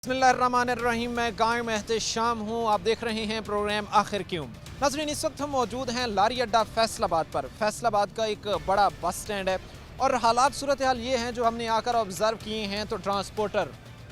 बिस्मिल्लाहिर्रहमानिर्रहीम। मैं गाय एहतशाम हूँ। आप देख रहे हैं प्रोग्राम आखिर क्यों। नाज़रीन, इस वक्त हम मौजूद हैं लारी अड्डा फैसलाबाद पर। फैसलाबाद का एक बड़ा बस स्टैंड है और हालात सूरत हाल ये हैं जो हमने आकर ऑब्ज़र्व किए हैं। तो ट्रांसपोर्टर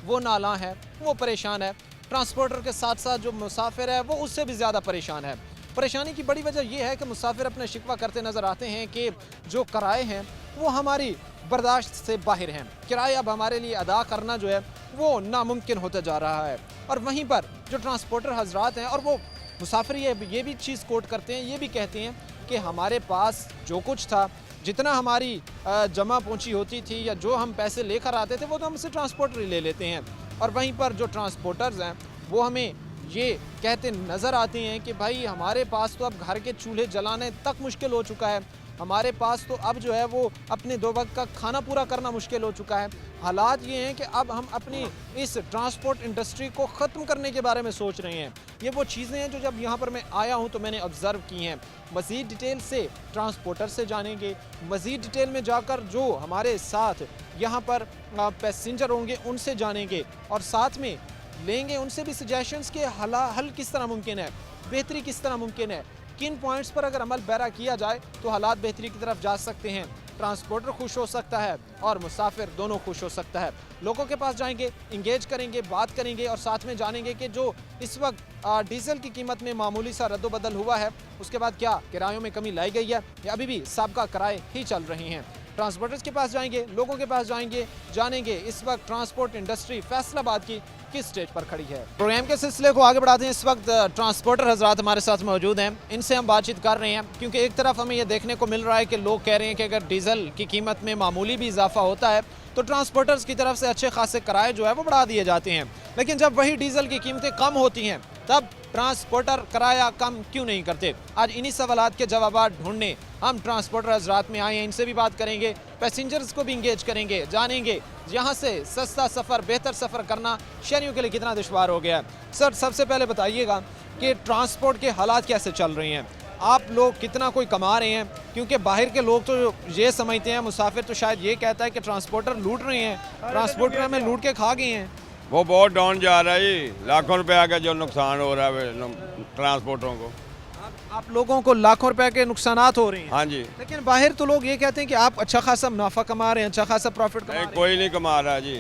वो नाला है, वो परेशान है। ट्रांसपोर्टर के साथ साथ जो मुसाफिर है वो उससे भी ज़्यादा परेशान है। परेशानी की बड़ी वजह यह है कि मुसाफिर अपने शिकवा करते नज़र आते हैं कि जो किराए हैं वो हमारी बर्दाश्त से बाहर हैं। किराए अब हमारे लिए अदा करना जो है वो नामुमकिन होता जा रहा है। और वहीं पर जो ट्रांसपोर्टर हजरात हैं और वो मुसाफिर ये भी चीज़ कोट करते हैं, ये भी कहते हैं कि हमारे पास जो कुछ था, जितना हमारी जमा पूंजी होती थी या जो हम पैसे लेकर आते थे वो तो हमसे ट्रांसपोर्टर ही ले लेते हैं। और वहीं पर जो ट्रांसपोर्टर्स हैं वो हमें ये कहते नज़र आते हैं कि भाई हमारे पास तो अब घर के चूल्हे जलाने तक मुश्किल हो चुका है, हमारे पास तो अब जो है वो अपने दो वक्त का खाना पूरा करना मुश्किल हो चुका है। हालात ये हैं कि अब हम अपनी इस ट्रांसपोर्ट इंडस्ट्री को ख़त्म करने के बारे में सोच रहे हैं। ये वो चीज़ें हैं जो जब यहाँ पर मैं आया हूँ तो मैंने ऑब्ज़र्व की हैं। मज़ीद डिटेल से ट्रांसपोर्टर से जानेंगे, मज़ीद डिटेल में जाकर जो हमारे साथ यहाँ पर पैसेंजर होंगे उनसे जानेंगे और साथ में लेंगे उनसे भी सजेशंस के हल किस तरह मुमकिन है, बेहतरी किस तरह मुमकिन है, किन पॉइंट्स पर अगर अमल पैरा किया जाए तो हालात बेहतरी की तरफ जा सकते हैं। ट्रांसपोर्टर खुश हो सकता है और मुसाफिर दोनों खुश हो सकता है। लोगों के पास जाएंगे, इंगेज करेंगे, बात करेंगे और साथ में जानेंगे कि जो इस वक्त डीजल की कीमत में मामूली सा रद्दोबदल हुआ है उसके बाद क्या किरायों में कमी लाई गई है या अभी भी साबका किराए ही चल रहे हैं। ट्रांसपोर्टर्स के पास जाएंगे, लोगों के पास जाएंगे, जानेंगे इस वक्त ट्रांसपोर्ट इंडस्ट्री फैसलाबाद की किस स्टेज पर खड़ी है। प्रोग्राम के सिलसिले को आगे बढ़ाते हैं। इस वक्त ट्रांसपोर्टर हजरात हमारे साथ मौजूद हैं, इनसे हम बातचीत कर रहे हैं क्योंकि एक तरफ हमें यह देखने को मिल रहा है कि लोग कह रहे हैं कि अगर डीजल की कीमत में मामूली भी इजाफा होता है तो ट्रांसपोर्टर्स की तरफ से अच्छे खासे किराए जो है वो बढ़ा दिए जाते हैं, लेकिन जब वही डीजल की कीमतें कम होती हैं तब ट्रांसपोर्टर किराया कम क्यों नहीं करते। आज इन्हीं सवालात के जवाब ढूंढने हम ट्रांसपोर्टर हजरात में आए हैं। इनसे भी बात करेंगे, पैसेंजर्स को भी इंगेज करेंगे, जानेंगे यहाँ से सस्ता सफ़र, बेहतर सफ़र करना शहरियों के लिए कितना दुश्वार हो गया है। सर, सबसे पहले बताइएगा कि ट्रांसपोर्ट के हालात कैसे चल रहे हैं, आप लोग कितना कोई कमा रहे हैं, क्योंकि बाहर के लोग तो ये समझते हैं, मुसाफिर तो शायद ये कहता है कि ट्रांसपोर्टर लूट रहे हैं, ट्रांसपोर्टर हमें लूट के खा गए हैं। वो बहुत डाउन जा रहा है, लाखों रुपया का जो नुकसान हो रहा है ट्रांसपोर्टरों को। आप लोगों को लाखों रुपए के नुकसानात हो रहे हैं। हाँ जी, लेकिन बाहर तो लोग ये कहते हैं कि आप अच्छा खासा मुनाफा कमा रहे हैं, अच्छा खासा प्रॉफिट कमा रहे हैं। कोई नहीं कमा रहा जी,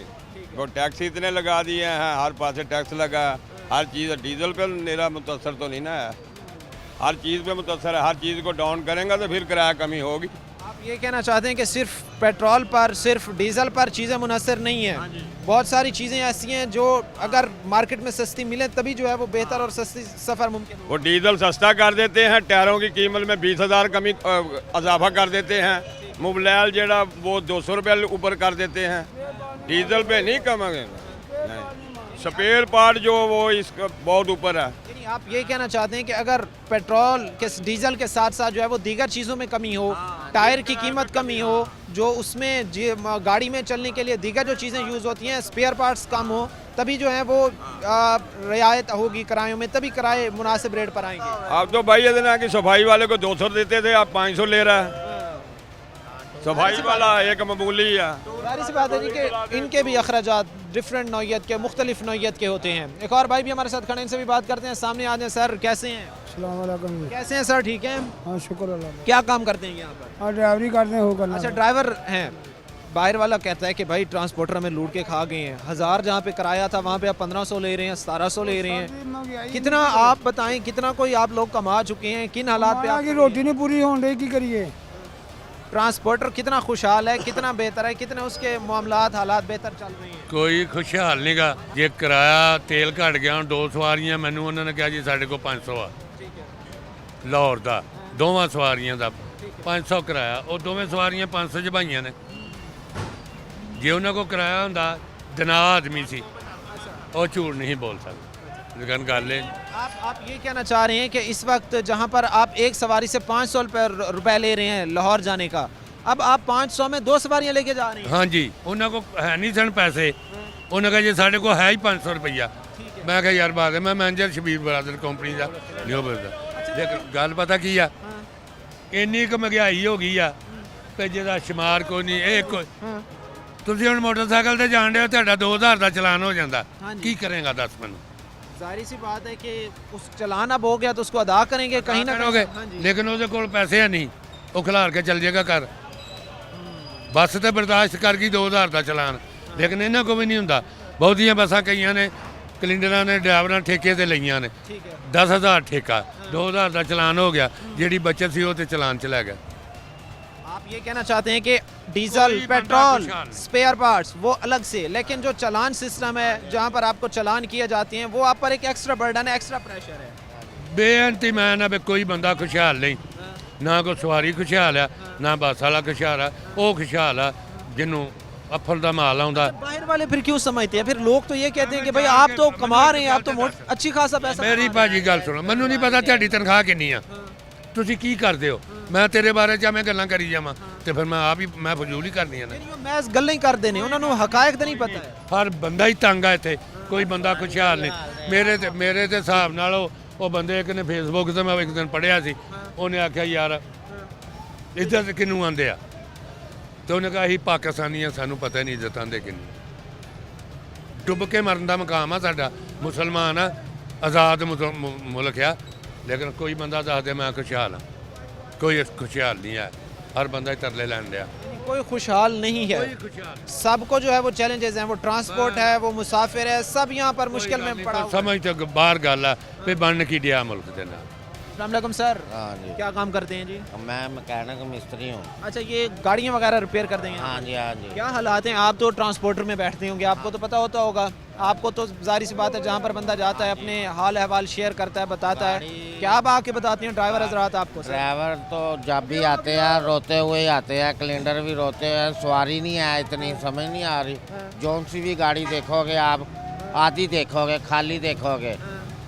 वो टैक्स इतने लगा दिए हैं, हर पास टैक्स लगा, हर चीज़ डीजल पे मेरा मुतासर तो नहीं ना है, हर चीज़ पे मुतासर है। हर चीज़ को डाउन करेंगे तो फिर किराया कमी होगी। आप ये कहना चाहते हैं कि सिर्फ पेट्रोल पर, सिर्फ डीजल पर चीज़ें मुनसर नहीं हैं, बहुत सारी चीज़ें ऐसी हैं जो अगर मार्केट में सस्ती मिले तभी जो है वो बेहतर और सस्ती सफ़र मुमकिन हो। वो डीजल सस्ता कर देते हैं, टायरों की कीमत में 20,000 कमी इजाफा कर देते हैं, मोबाइल जरा वो 200 रुपये ऊपर कर देते हैं, डीजल पे नहीं कम है। स्पेयर पार्ट जो वो इसका बहुत ऊपर है। यानी आप ये कहना चाहते हैं कि अगर पेट्रोल के डीजल के साथ साथ जो है वो दीगर चीज़ों में कमी हो, टायर की कीमत कमी हो, जो उसमें गाड़ी में चलने के लिए दीगर जो चीज़ें यूज़ होती हैं, स्पेयर पार्ट्स कम हो, तभी जो है वो रियायत होगी किरायों में, तभी किराए मुनासिब रेट पर आएंगे। आप तो भाई इतना कि सफाई वाले को 200 देते थे, आप 500 ले रहा है। सफाई वाला एक मामूली है। जाहिर सी बात है जी कि इनके भी अखराजात डिफरेंट नौइयत के, मुख्तलिफ नौइयत के होते हैं। एक और भाई भी हमारे साथ खड़े, इनसे भी बात करते हैं। सामने आ जाए। सर, कैसे हैं? अस्सलाम वालेकुम। कैसे हैं सर? ठीक हैं? हाँ, शुक्र अल्लाह। क्या काम करते हैं यहाँ पर? हाँ, ड्राइवरी करते हैं। हो करना। अच्छा, ड्राइवर हैं। बाहर वाला कहता है कि भाई ट्रांसपोर्टर हमें लूट के खा गए हैं, 1000 जहाँ पे किराया था वहाँ पे आप 1500 ले रहे हैं, 1700 ले रहे हैं। कितना आप बताएं, कितना कोई आप लोग कमा चुके हैं, किन हालात पे आपकी रोटी नहीं पूरी होने रही, की करिए। ट्रांसपोर्टर कितना खुशहाल है, कितना बेहतर है, कितने उसके मामलात हालात बेहतर चल रहे हैं? कोई खुशहाल नहीं गा। जे किराया तेल घट गया, 2 सवारियां मैनू उन्होंने कहा जी साढ़े को 500 आ लाहौर का, दोवां सवारियां का 500 किराया, वो दोवें सवारियां 500 च भाइयां ने। जे उन्होंने को किराया होंदा दिना आदमी सी, वो झूठ नहीं बोल सकते। लेकिन गल आप ये कहना चाह रहे हैं कि इस वक्त जहाँ पर आप एक सवारी से 500 रुपये ले रहे हैं लाहौर जाने का, अब आप 500 में 2 सवारियाँ लेके जा रहे हैं? हाँ जी, उन्होंने को है नहीं सन पैसे, उन्होंने कहा जी साढ़े को है ही 500 रुपया। मैं कहा यार बात है, मैं मैनेजर शबीर बरादर कंपनी का न्यू बरदा। गल पता की आ, इन्नी क महंगाई हो गई आ कि जिहदा शुमार कोई नहीं। एक ਤੁਸੀਂ ਹੁਣ ਮੋਟਰਸਾਈਕਲ ਤੇ ਜਾਣ ਡਏ ਹੋ, ਤੁਹਾਡਾ 2000 ਦਾ ਚਲਾਨ ਹੋ ਜਾਂਦਾ, ਹਾਂਜੀ। ਕੀ ਕਰੇਗਾ ਦੱਸ ਮੈਨੂੰ? जाहिर सी बात है कि उस चलान अब हो गया तो उसको अदा करेंगे कहीं ना ਕਰੋਗੇ, कहीं। हाँ जी। ਲੇਕਿਨ ਉਹਦੇ ਕੋਲ ਪੈਸੇ ਹੈ ਨਹੀਂ, ਉਹ ਖਿਲਾਰ ਕੇ ਚੱਲ ਜਾਏਗਾ ਘਰ। ਬੱਸ ਤੇ ਬਰਦਾਸ਼ਤ ਕਰ ਗਈ 2000 ਦਾ ਚਲਾਨ, ਲੇਕਿਨ ਇਹਨਾਂ ਕੋਲ ਵੀ ਨਹੀਂ ਹੁੰਦਾ। ਬਹੁਤੀਆਂ ਬੱਸਾਂ ਕਈਆਂ ਨੇ ਕਲਿੰਡਰਾਂ ਨੇ ਡਰਾਈਵਰਾਂ ਠੇਕੇ ਤੇ ਲਈਆਂ ਨੇ, ठीक है। 10,000 ਠੇਕਾ, 2000 ਦਾ ਚਲਾਨ ਹੋ ਗਿਆ, ਜਿਹੜੀ ਬੱਚਤ ਸੀ ਉਹ ਤੇ ਚਲਾਨ ਚਲਾ ਗਿਆ। आप ये कहना चाहते हैं कि डीजल कोई बंदा पेट्रोल खुशहाल नहीं। स्पेयर पार्ट्स वो अलग से, लेकिन जो चालान सिस्टम है जहाँ पर आपको चालान किए जाते हैं वो आप पर एक एक्स्ट्रा बर्डन है, एक्स्ट्रा प्रेशर है। ਬੇਅੰਤੀ ਮੈਂ ਨਾ ਵੀ ਕੋਈ ਬੰਦਾ ਖੁਸ਼ਹਾਲ ਨਹੀਂ, ਨਾ ਕੋਈ ਸਵਾਰੀ ਖੁਸ਼ਹਾਲ ਆ, ਨਾ ਬੱਸ ਵਾਲਾ ਖੁਸ਼ਹਾਲ ਆ। ਉਹ ਖੁਸ਼ਹਾਲ ਆ ਜਿਹਨੂੰ ਅਫਲ ਦਾ ਮਾਲ ਆਉਂਦਾ। बाहर वाले फिर क्यों समझते हैं? फिर लोग तो ये कहते हैं कि भाई आप तो कमा रहे हैं, आप तो अच्छी खासा पैसा ਮੇਰੀ कमा ਭਾਜੀ ਗੱਲ ਸੁਣੋ, ਮੈਨੂੰ ਨਹੀਂ ਪਤਾ ਤੁਹਾਡੀ ਤਨਖਾਹ ਕਿੰਨੀ ਆ, ਤੁਸੀਂ ਕੀ ਕਰਦੇ ਹੋ। ਮੈਂ ਤੇਰੇ ਬਾਰੇ ਚ ਮੈਂ ਗੱਲਾਂ ਕਰੀ ਜਾਵਾਂ ਤੇ ਫਿਰ ਮੈਂ ਆਪ ਹੀ ਮੈਂ ਫਜ਼ੂਲ ਹੀ ਕਰਨੀ ਆ ਨਾ। रहे हैं। मैं इस गल्ला ही कर देने उन्होंने हकायक तो नहीं पता है। ਹਰ ਬੰਦਾ ਹੀ ਤੰਗ ਆ ਇੱਥੇ, ਕੋਈ ਬੰਦਾ ਖੁਸ਼ਹਾਲ ਨਹੀਂ। ਮੇਰੇ ਤੇ ਹਿਸਾਬ ਨਾਲ ਉਹ ਬੰਦੇ ਇੱਕ ਨੇ ਫੇਸਬੁੱਕ ਤੇ ਮੈਂ ਇੱਕ ਦਿਨ ਪੜ੍ਹਿਆ ਸੀ, ਉਹਨੇ ਆਖਿਆ ਯਾਰ ਇੱਜ਼ਤ ਕਿਹਨੂੰ ਆਂਦੇ ਆ, ਤੇ ਉਹਨੇ ਕਿਹਾ ਅਸੀਂ ਪਾਕਿਸਤਾਨੀ ਆ, ਸਾਨੂੰ ਪਤਾ ਨਹੀਂ ਇੱਜ਼ਤ ਆਂਦੇ ਕਿਹਨੂੰ। ਡੁੱਬ ਕੇ ਮਰਨ ਦਾ ਮਕਾਮ ਆ ਸਾਡਾ, ਮੁਸਲਮਾਨ ਆ, ਆਜ਼ਾਦ ਮੁਲਕ ਆ, ਲੇਕਿਨ ਕੋਈ ਬੰਦਾ ਦੱਸਦੇ ਮੈਂ ਖੁਸ਼ਹਾਲ ਆ, ਕੋਈ ਖੁਸ਼ਹਾਲ ਨਹੀਂ ਹੈ। ਹਰ ਬੰਦਾ ਹੀ ਤਰਲੇ ਲੈਣ ਡਿਆ। कोई खुशहाल नहीं है। खुशहाल सबको जो है वो चैलेंजेस हैं, वो ट्रांसपोर्ट है, वो मुसाफिर है, सब यहाँ पर मुश्किल में पड़ा हुआ है। ਸਮਝ ਤੋਂ ਬਾਹਰ ਗੱਲ ਆ ਵੀ ਬਣ ਕੀ ਡਿਆ ਮੁਲਕ ਦੇ ਨਾਲ। अस्सलाम वालेकुम सर, हाँ जी, क्या काम करते हैं जी? मैं मैकेनिक मिस्त्री हूँ। अच्छा, ये गाड़ियाँ वगैरह रिपेयर कर देंगे? हाँ जी, हाँ जी। क्या हालात हैं? आप तो ट्रांसपोर्टर में बैठते होंगे, आपको तो पता होता होगा। आपको तो जाहिर सी बात है जहाँ पर बंदा जाता है अपने हाल अहवाल शेयर करता है, बताता है। क्या आप आके बताते हैं ड्राइवर हजरात आपको? सर ड्राइवर तो जब भी आते हैं रोते हुए ही आते हैं, कैलेंडर भी रोते हैं, सवारी नहीं है इतनी, समझ नहीं आ रही। जौन सी भी गाड़ी देखोगे आप, आधी देखोगे, खाली देखोगे।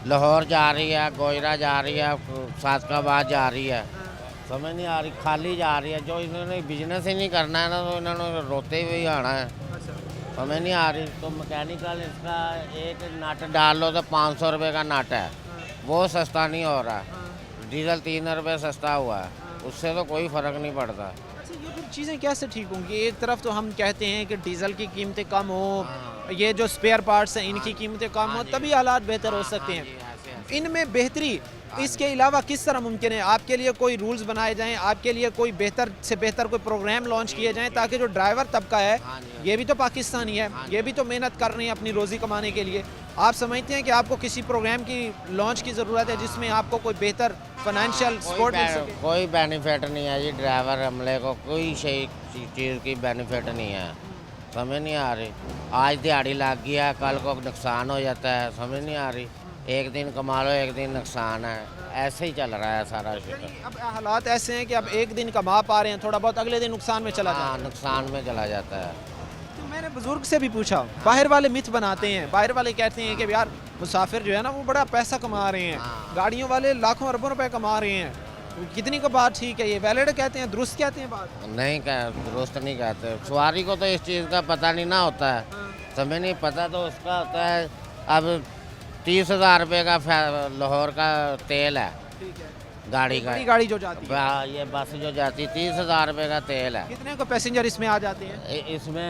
लाहौर जा रही है, गोयरा जा रही है, सादकाबाद जा रही है, समझ नहीं आ रही, खाली जा रही है। जो इन्होंने बिजनेस ही नहीं करना है ना, तो इन्होंने रोते हुए ही आना है, समझ नहीं आ रही। तो मैकेनिकल इसका एक नट डाल लो तो 500 रुपये का नट है, वो सस्ता नहीं हो रहा। डीजल 3 रुपये सस्ता हुआ है, उससे तो कोई फ़र्क नहीं पड़ता। अच्छा, ये फिर चीज़ें कैसे ठीक होंगी? एक तरफ तो हम कहते हैं कि डीजल की कीमतें कम हो, ये जो स्पेयर पार्ट्स हैं इनकी कीमतें कम हो, तभी हालात बेहतर हो सकते हैं। इनमें बेहतरी इसके अलावा किस तरह मुमकिन है? आपके लिए कोई रूल्स बनाए जाएं, आपके लिए कोई बेहतर से बेहतर कोई प्रोग्राम लॉन्च किए जाएं, ताकि जो ड्राइवर तबका है ये भी तो पाकिस्तानी है, ये भी तो मेहनत कर रहे हैं अपनी रोज़ी कमाने के लिए। आप समझते हैं कि आपको किसी प्रोग्राम की लॉन्च की ज़रूरत है जिसमें आपको कोई बेहतर फाइनेंशियल सपोर्ट मिल सके? कोई बेनिफिट नहीं है जी, ड्राइवर हमले को कोई चीज़ की बेनिफिट नहीं है, समझ नहीं आ रही। आज दिहाड़ी लग गया, कल को नुकसान हो जाता है, समझ नहीं आ रही। एक दिन कमा लो, एक दिन नुकसान है, ऐसे ही चल रहा है सारा शुक्र। अब हालात ऐसे हैं कि अब एक दिन कमा पा रहे हैं थोड़ा बहुत, अगले दिन नुकसान में चला जाता हाँ, है। नुकसान में चला जाता है। तो मैंने बुजुर्ग से भी पूछा, बाहर वाले मिथ बनाते हैं, बाहर वाले कहते हैं कि यार मुसाफिर जो है ना वो बड़ा पैसा कमा रहे हैं, गाड़ियों वाले लाखों अरबों रुपए कमा रहे हैं, कितनी को बात ठीक है? ये वैलिड कहते हैं, दुरुस्त कहते हैं बात? नहीं कह दुरुस्त नहीं कहते। सवारी को तो इस चीज़ का पता नहीं ना होता है, समझ नहीं पता, तो उसका होता है अब 30,000 रुपये का लाहौर का तेल है गाड़ी का। बड़ी गाड़ी जो जाती है, ये बस जो जाती 30,000 रुपये का तेल है। कितने को पैसेंजर इसमें आ जाते हैं? इसमें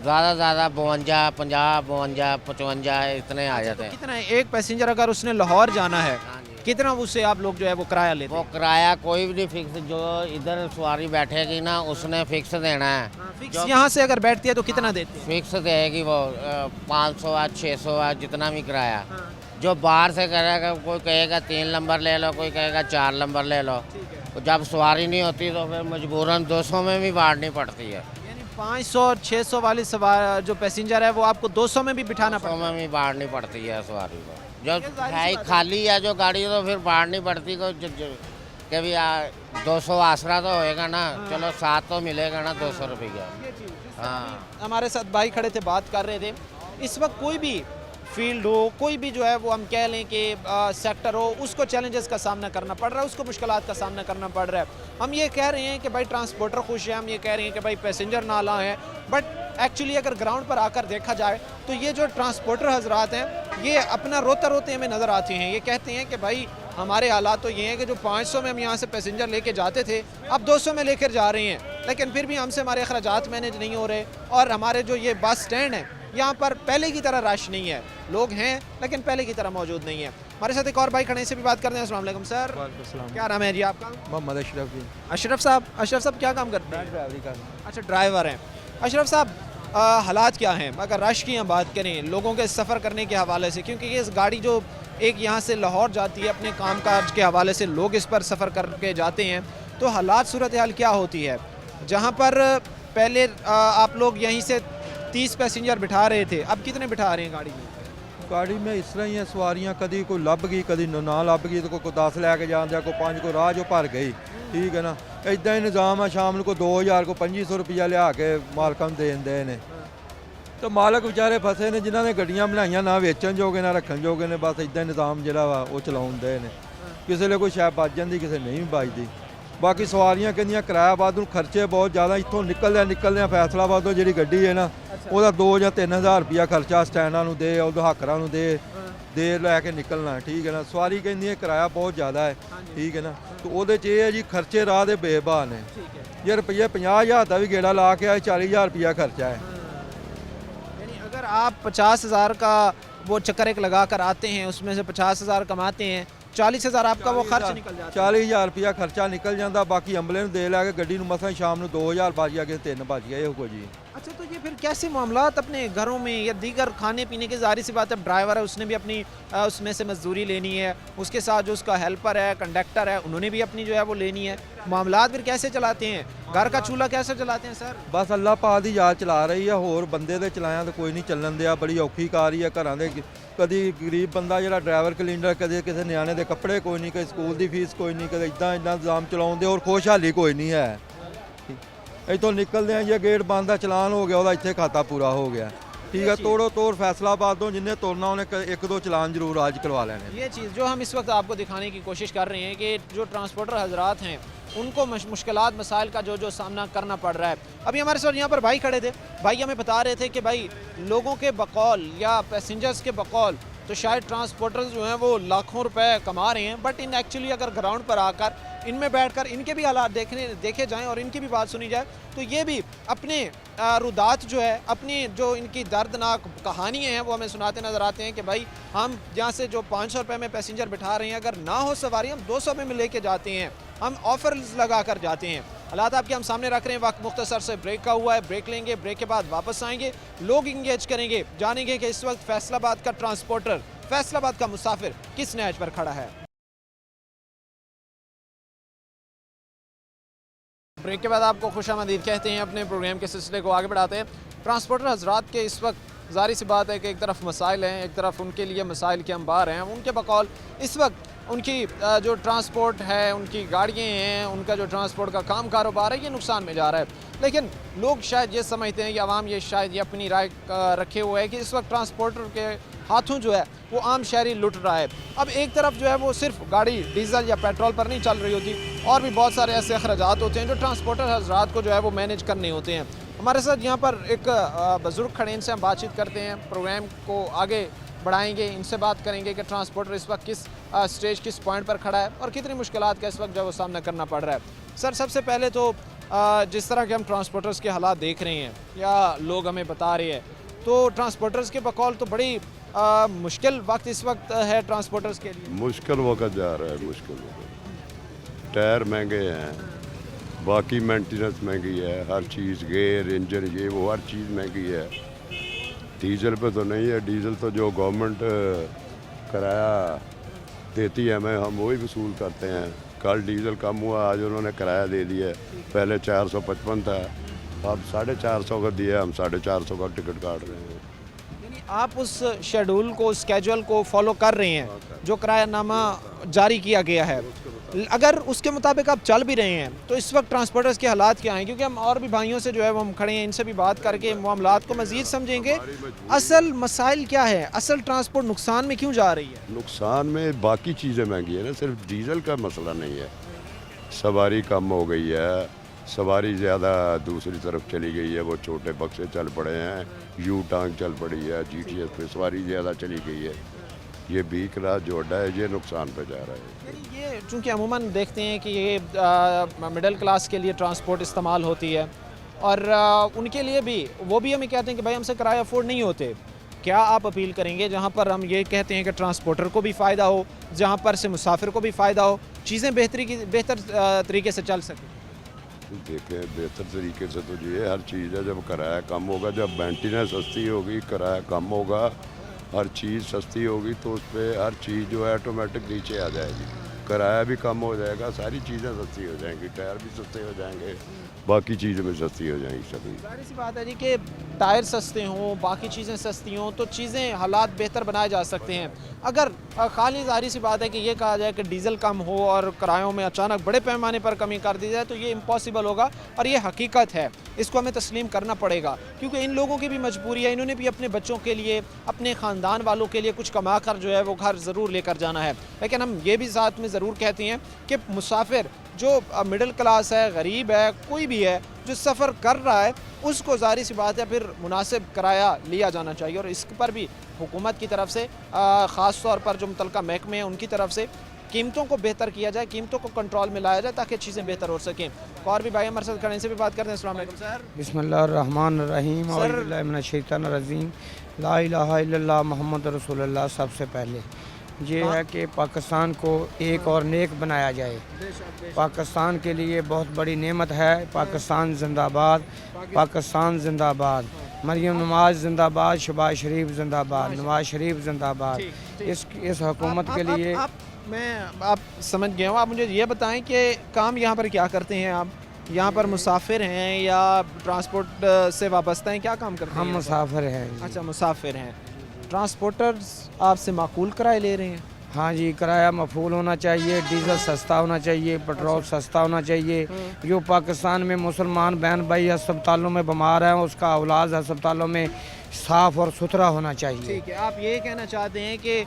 ज़्यादा से ज़्यादा 52, 50, 52, 55 इतने आ जाते हैं। कितना है एक पैसेंजर अगर उसने लाहौर जाना है, कितना उससे आप लोग जो है वो किराया लेते वो हैं? किराया कोई भी नहीं फिक्स, जो इधर सवारी बैठेगी ना उसने फिक्स देना है। फिक्स यहाँ से अगर बैठती है तो कितना देते हैं? फिक्स देगी वो 500 है, 600 है, जितना भी किराया। जो बाहर से करेगा, कोई कहेगा 3 नंबर ले लो, कोई कहेगा 4 नंबर ले लो। तो जब सवारी नहीं होती तो फिर मजबूरन 200 में भी बांटनी पड़ती है। यानी 500 600 वाली सवार जो पैसेंजर है वो आपको 200 में भी बिठाना 200 पड़ता है। में भी बांटनी पड़ती है सवारी को। जब है ही खाली है जो गाड़ी तो फिर बांटनी पड़ती को कि भी 200 आसरा तो होएगा ना, चलो 7 तो मिलेगा ना 200 रुपये का। हाँ, हमारे साथ भाई खड़े थे, बात कर रहे थे। इस वक्त कोई भी फील्ड हो, कोई भी जो है वो हम कह लें कि सेक्टर हो, उसको चैलेंजेस का सामना करना पड़ रहा है, उसको मुश्किलात का सामना करना पड़ रहा है। हम ये कह रहे हैं कि भाई ट्रांसपोर्टर खुश है, हम ये कह रहे हैं कि भाई पैसेंजर नाला है, बट एक्चुअली अगर ग्राउंड पर आकर देखा जाए तो ये जो ट्रांसपोर्टर हजरात हैं ये अपना रोते रोते हमें नज़र आते हैं। ये कहते हैं कि भाई हमारे हालात तो ये हैं कि जो 500 में हम यहाँ से पैसेंजर लेके जाते थे अब 200 में लेकर जा रहे हैं। लेकिन फिर भी हमसे हमारे अखराजात मैनेज नहीं हो रहे। और हमारे जो ये बस स्टैंड है यहाँ पर पहले की तरह रश नहीं है, लोग हैं लेकिन पहले की तरह मौजूद नहीं है। हमारे साथ एक और भाई खड़े, से भी बात करते हैं। अस्सलाम वालेकुम सर, क्या नाम है जी आपका? मोहम्मद अशरफ जी, अशरफ साहब क्या काम करते हैं? ड्राइवरी का। अच्छा, ड्राइवर हैं। अशरफ साहब, हालात क्या हैं अगर रश की हम बात करें लोगों के सफ़र करने के हवाले से, क्योंकि ये इस गाड़ी जो एक यहाँ से लाहौर जाती है अपने कामकाज के हवाले से लोग इस पर सफ़र करके जाते हैं, तो हालात सूरत हाल क्या होती है? जहाँ पर पहले आप लोग यहीं से 30 पैसेंजर बिठा रहे थे, अब कितने बिठा रहे हैं गाड़ी में? गाड़ी में इस तरह ही है, सवारियां कभी कोई लभ गई कभी ना लभ गई, तो कोई 10 लैके जान दिया, कोई 5 को राह जो भर गई, ठीक है ना। इदा ही निज़ाम है, शाम को 2000 को 2500 रुपया लिया के मालकां ਨੂੰ ਦੇਣ ਦੇ ਨੇ। तो मालक बेचारे फसे ने जिन्होंने गड्डियां बनाइया ना वेचन जोगे ना रखन जोगे ने, बस इदा निज़ाम ਜਿਹੜਾ ਵਾ ਉਹ ਚਲਾਉਂਦੇ ਨੇ। ਕਿਸੇ ਲਈ ਕੋਈ ਸ਼ਾਇਦ ਬਚ ਜਾਂਦੀ, ਕਿਸੇ ਨਹੀਂ ਬਚਦੀ। ਬਾਕੀ ਸਵਾਰੀਆਂ ਕਹਿੰਦੀਆਂ ਕਿਰਾਇਆ ਵਾਧੂ, ਖਰਚੇ ਬਹੁਤ ਜ਼ਿਆਦਾ। ਇੱਥੋਂ ਨਿਕਲਦਿਆਂ ਫੈਸਲਾਬਾਦ ਤੋਂ ਜਿਹੜੀ ਗੱਡੀ ਹੈ ਨਾ, ਉਹਦਾ 2 ਜਾਂ 3000 ਰੁਪਇਆ ਖਰਚਾ ਸਟੈਂਡਾਂ ਨੂੰ ਦੇ, ਉਹ ਹਾਕਰਾਂ ਨੂੰ ਦੇ ਲੈ ਕੇ ਨਿਕਲਣਾ, ਠੀਕ ਹੈ ਨਾ। ਸਵਾਰੀ ਕਹਿੰਦੀ ਹੈ ਕਿਰਾਇਆ ਬਹੁਤ ਜ਼ਿਆਦਾ ਹੈ, ਠੀਕ ਹੈ ਨਾ। ਤੇ ਉਹਦੇ 'ਚ ਇਹ ਹੈ ਜੀ ਖਰਚੇ ਰਾਹ ਦੇ ਬੇਬਾਨ ਨੇ। ये रुपये 50,000 का भी गेड़ा ला के आए, 40,000 रुपया खर्चा है। यानी अगर आप 50,000 का वो चक्कर एक लगा कर आते हैं, उसमें से 50,000 कमाते हैं, 40,000 आपका वो खर्च निकल जाता है। 40,000 रुपया खर्चा निकल जाता, बाकी अमले दे ला के गड्डी मसा शाम को 2,000 बच गया, 3 बच गया, ये जी। अच्छा, तो ये फिर कैसे मामलात अपने घरों में या दीगर खाने पीने की, ज़ाहिर सी बात है ड्राइवर है उसने भी अपनी उसमें से मजदूरी लेनी है, उसके साथ जो उसका हेल्पर है, कंडक्टर है, उन्होंने भी अपनी जो है वो लेनी है। मामलात फिर कैसे चलाते हैं? घर का चूल्हा कैसे चलाते हैं सर? बस अल्लाह पाक दी याद चला रही है, होर बंदे दे चलाया तो कोई नहीं चलन दिया। बड़ी औखी कार ही है घरां दे। कभी गरीब बंदा जो ड्राइवर कलिंडर, कभी किसी न्याणे के कपड़े कोई नहीं, कभी स्कूल की फीस कोई नहीं, कभी इदा निज़ाम चलाते और खुशहाली कोई नहीं है। इतों निकलते हैं ये गेट बंद है, चलान हो गया, इतने खाता पूरा हो गया, ठीक है। तोड़ो तोड़ फैसलाबाद तो जिन्हें तोड़ना उन्हें 1-2 चलान जरूर आज करवा लेने। ये चीज़ जो हम इस वक्त आपको दिखाने की कोशिश कर रहे हैं कि जो ट्रांसपोर्टर हजरात हैं उनको मुश्किलात मसाइल का जो सामना करना पड़ रहा है। अभी हमारे साथ यहाँ पर भाई खड़े थे, भाई हमें बता रहे थे कि भाई लोगों के बकौल या पैसेंजर्स के बकौल तो शायद ट्रांसपोर्टर्स जो हैं वो लाखों रुपए कमा रहे हैं, बट इन एक्चुअली अगर ग्राउंड पर आकर इनमें बैठकर इनके भी हालात देखे जाएं और इनकी भी बात सुनी जाए, तो ये भी अपने रुदात जो है, अपनी जो इनकी दर्दनाक कहानियाँ हैं वो हमें सुनाते नज़र आते हैं कि भाई हम यहाँ से जो 500 रुपये में पैसेंजर बिठा रहे हैं, अगर ना हो सवारी हम 200 में लेके जाते हैं, हम ऑफर्स लगा कर जाते हैं। हालात आपके हम सामने रख रहे हैं। वक्त मुख्तसर से ब्रेक का हुआ है, ब्रेक लेंगे, ब्रेक के बाद वापस आएंगे, लोग इंगेज करेंगे, जानेंगे कि इस वक्त फैसलाबाद का ट्रांसपोर्टर, फैसलाबाद का मुसाफिर किस नहज पर खड़ा है। ब्रेक के बाद आपको खुशामदीद कहते हैं, अपने प्रोग्राम के सिलसिले को आगे बढ़ाते हैं। ट्रांसपोर्टर हजरात के इस वक्त ज़ाहिर सी बात है कि एक तरफ मसाइल हैं, एक तरफ उनके लिए मसाइल के अंबार हैं। उनके बकौल इस वक्त उनकी जो ट्रांसपोर्ट है, उनकी गाड़ियाँ हैं, उनका जो ट्रांसपोर्ट का काम कारोबार है, ये नुकसान में जा रहा है। लेकिन लोग शायद ये समझते हैं, या आवाम ये शायद ये अपनी राय रखे हुए है कि इस वक्त ट्रांसपोर्टर के हाथों जो है वो आम शहरी लुट रहा है। अब एक तरफ जो है वो सिर्फ गाड़ी डीजल या पेट्रोल पर नहीं चल रही होती, और भी बहुत सारे ऐसे अखराजात होते हैं जो ट्रांसपोर्टर हजरात को जो है वो मैनेज करने होते हैं। हमारे साथ यहाँ पर एक बुज़ुर्ग खड़े, इनसे हम बातचीत करते हैं, प्रोग्राम को आगे बढ़ाएंगे, इनसे बात करेंगे कि ट्रांसपोर्टर इस वक्त किस स्टेज, किस पॉइंट पर खड़ा है और कितनी मुश्किलात का इस वक्त जो है वो सामना करना पड़ रहा है। सर, सबसे पहले तो जिस तरह के हम ट्रांसपोर्टर्स के हालात देख रहे हैं या लोग हमें बता रहे हैं, तो ट्रांसपोर्टर्स के बकौल तो बड़ी मुश्किल वक्त इस वक्त है ट्रांसपोर्टर्स के लिए। मुश्किल वक्त जा रहा है, मुश्किल वक्त। टायर महंगे हैं, बाकी मेंटेनेंस महंगी है, हर चीज़, गेयर, इंजन, ये वो हर चीज़ महंगी है। डीजल पे तो नहीं है, डीजल तो जो गवर्नमेंट किराया देती है हमें, हम वही वसूल करते हैं। कल डीजल कम हुआ, आज उन्होंने किराया दे दिया। पहले 455 था, अब 450 का दिया, हम 450 का टिकट काट रहे हैं। यानी आप उस शेड्यूल को, स्केड्यूल को फॉलो कर रहे हैं जो किरायानामा जारी किया गया है। अगर उसके मुताबिक आप चल भी रहे हैं तो इस वक्त ट्रांसपोर्टर्स के हालात क्या हैं? क्योंकि हम और भी भाइयों से जो है वो हम खड़े हैं, इनसे भी बात करके मामलात को मज़ीद समझेंगे। असल मसाइल क्या है, असल ट्रांसपोर्ट नुकसान में क्यों जा रही है? नुकसान में बाकी चीज़ें महंगी है ना, सिर्फ डीजल का मसला नहीं है। सवारी कम हो गई है, सवारी ज़्यादा दूसरी तरफ चली गई है, वो छोटे बक्से चल पड़े हैं, यू टांग चल पड़ी है, GTS पे सवारी ज़्यादा चली गई है। ये 20 लाख जो अड्डा है ये नुकसान पे जा रहा है। ये चूँकि अमूमन देखते हैं कि ये मिडिल क्लास के लिए ट्रांसपोर्ट इस्तेमाल होती है और उनके लिए भी वो भी हमें कहते हैं कि भाई हमसे किराया अफोर्ड नहीं होते। क्या आप अपील करेंगे जहाँ पर हम ये कहते हैं कि ट्रांसपोर्टर को भी फ़ायदा हो, जहाँ पर से मुसाफिर को भी फ़ायदा हो, चीज़ें बेहतर तरीके से चल सकें? देखें बेहतर तरीके से तो ये हर चीज़ है, जब किराया कम होगा, जब मेंटेनेंस सस्ती होगी, किराया कम होगा, हर चीज़ सस्ती होगी तो उस पर हर चीज़ जो है ऑटोमेटिक नीचे आ जाएगी, किराया भी कम हो जाएगा, सारी चीज़ें सस्ती हो जाएंगी, टायर भी सस्ते हो जाएंगे, बाकी चीज़ें भी सस्ती हो जाएंगी सभी। जाहिर सी बात है जी कि टायर सस्ते हों, बाकी चीज़ें सस्ती हों तो चीज़ें हालात बेहतर बनाए जा सकते हैं। अगर खाली जाहिर सी बात है कि ये कहा जाए कि डीज़ल कम हो और किरायों में अचानक बड़े पैमाने पर कमी कर दी जाए तो ये इम्पॉसिबल होगा और ये हकीकत है, इसको हमें तस्लीम करना पड़ेगा क्योंकि इन लोगों की भी मजबूरी है, इन्होंने भी अपने बच्चों के लिए, अपने ख़ानदान वालों के लिए कुछ कमा कर जो है वो घर ज़रूर लेकर जाना है। लेकिन हम ये भी साथ में ज़रूर कहते हैं कि मुसाफिर जो मिडिल क्लास है, गरीब है, कोई भी है जो सफ़र कर रहा है उसको ज़ाहिर सी बात है फिर मुनासिब किराया लिया जाना चाहिए और इस पर भी हुकूमत की तरफ से ख़ास तौर पर जो मुतल्लिका महकमे हैं उनकी तरफ से कीमतों को बेहतर किया जाए, कीमतों को कंट्रोल में लाया जाए ताकि चीज़ें बेहतर हो सकें। और भी भाई हमारे साथ खड़े से भी बात करते हैं। अस्सलाम वालेकुम सर। बिस्मिल्लाहिर्रहमानिर्रहीम सर- औज़ुबिल्लाहिमिनश्शैतानिर्रजीम ला इलाहा इल्लल्लाह मुहम्मद रसूलुल्लाह। सबसे पहले ये है कि पाकिस्तान को एक और नेक बनाया जाए। पाकिस्तान के लिए बहुत बड़ी नेमत है। पाकिस्तान जिंदाबाद, पाकिस्तान जिंदाबाद, मरियम नवाज जिंदाबाद, शहबाज शरीफ जिंदाबाद, नवाज शरीफ जिंदाबाद। इस हुकूमत के लिए आप समझ गए हो। आप मुझे ये बताएं कि काम यहाँ पर क्या करते हैं आप? यहाँ पर मुसाफिर हैं या ट्रांसपोर्ट से वाबस्ता हैं? क्या काम करते हैं? हम मुसाफिर हैं जी। अच्छा, मुसाफिर हैं। ट्रांसपोर्टर्स आपसे माकूल किराए ले रहे हैं? हाँ जी, किराया मफूल होना चाहिए, डीजल सस्ता होना चाहिए, पेट्रोल सस्ता होना चाहिए। जो पाकिस्तान में मुसलमान बहन भाई अस्पतालों में बीमार हैं उसका इलाज अस्पतालों में साफ़ और सुथरा होना चाहिए। ठीक है, आप ये कहना चाहते हैं कि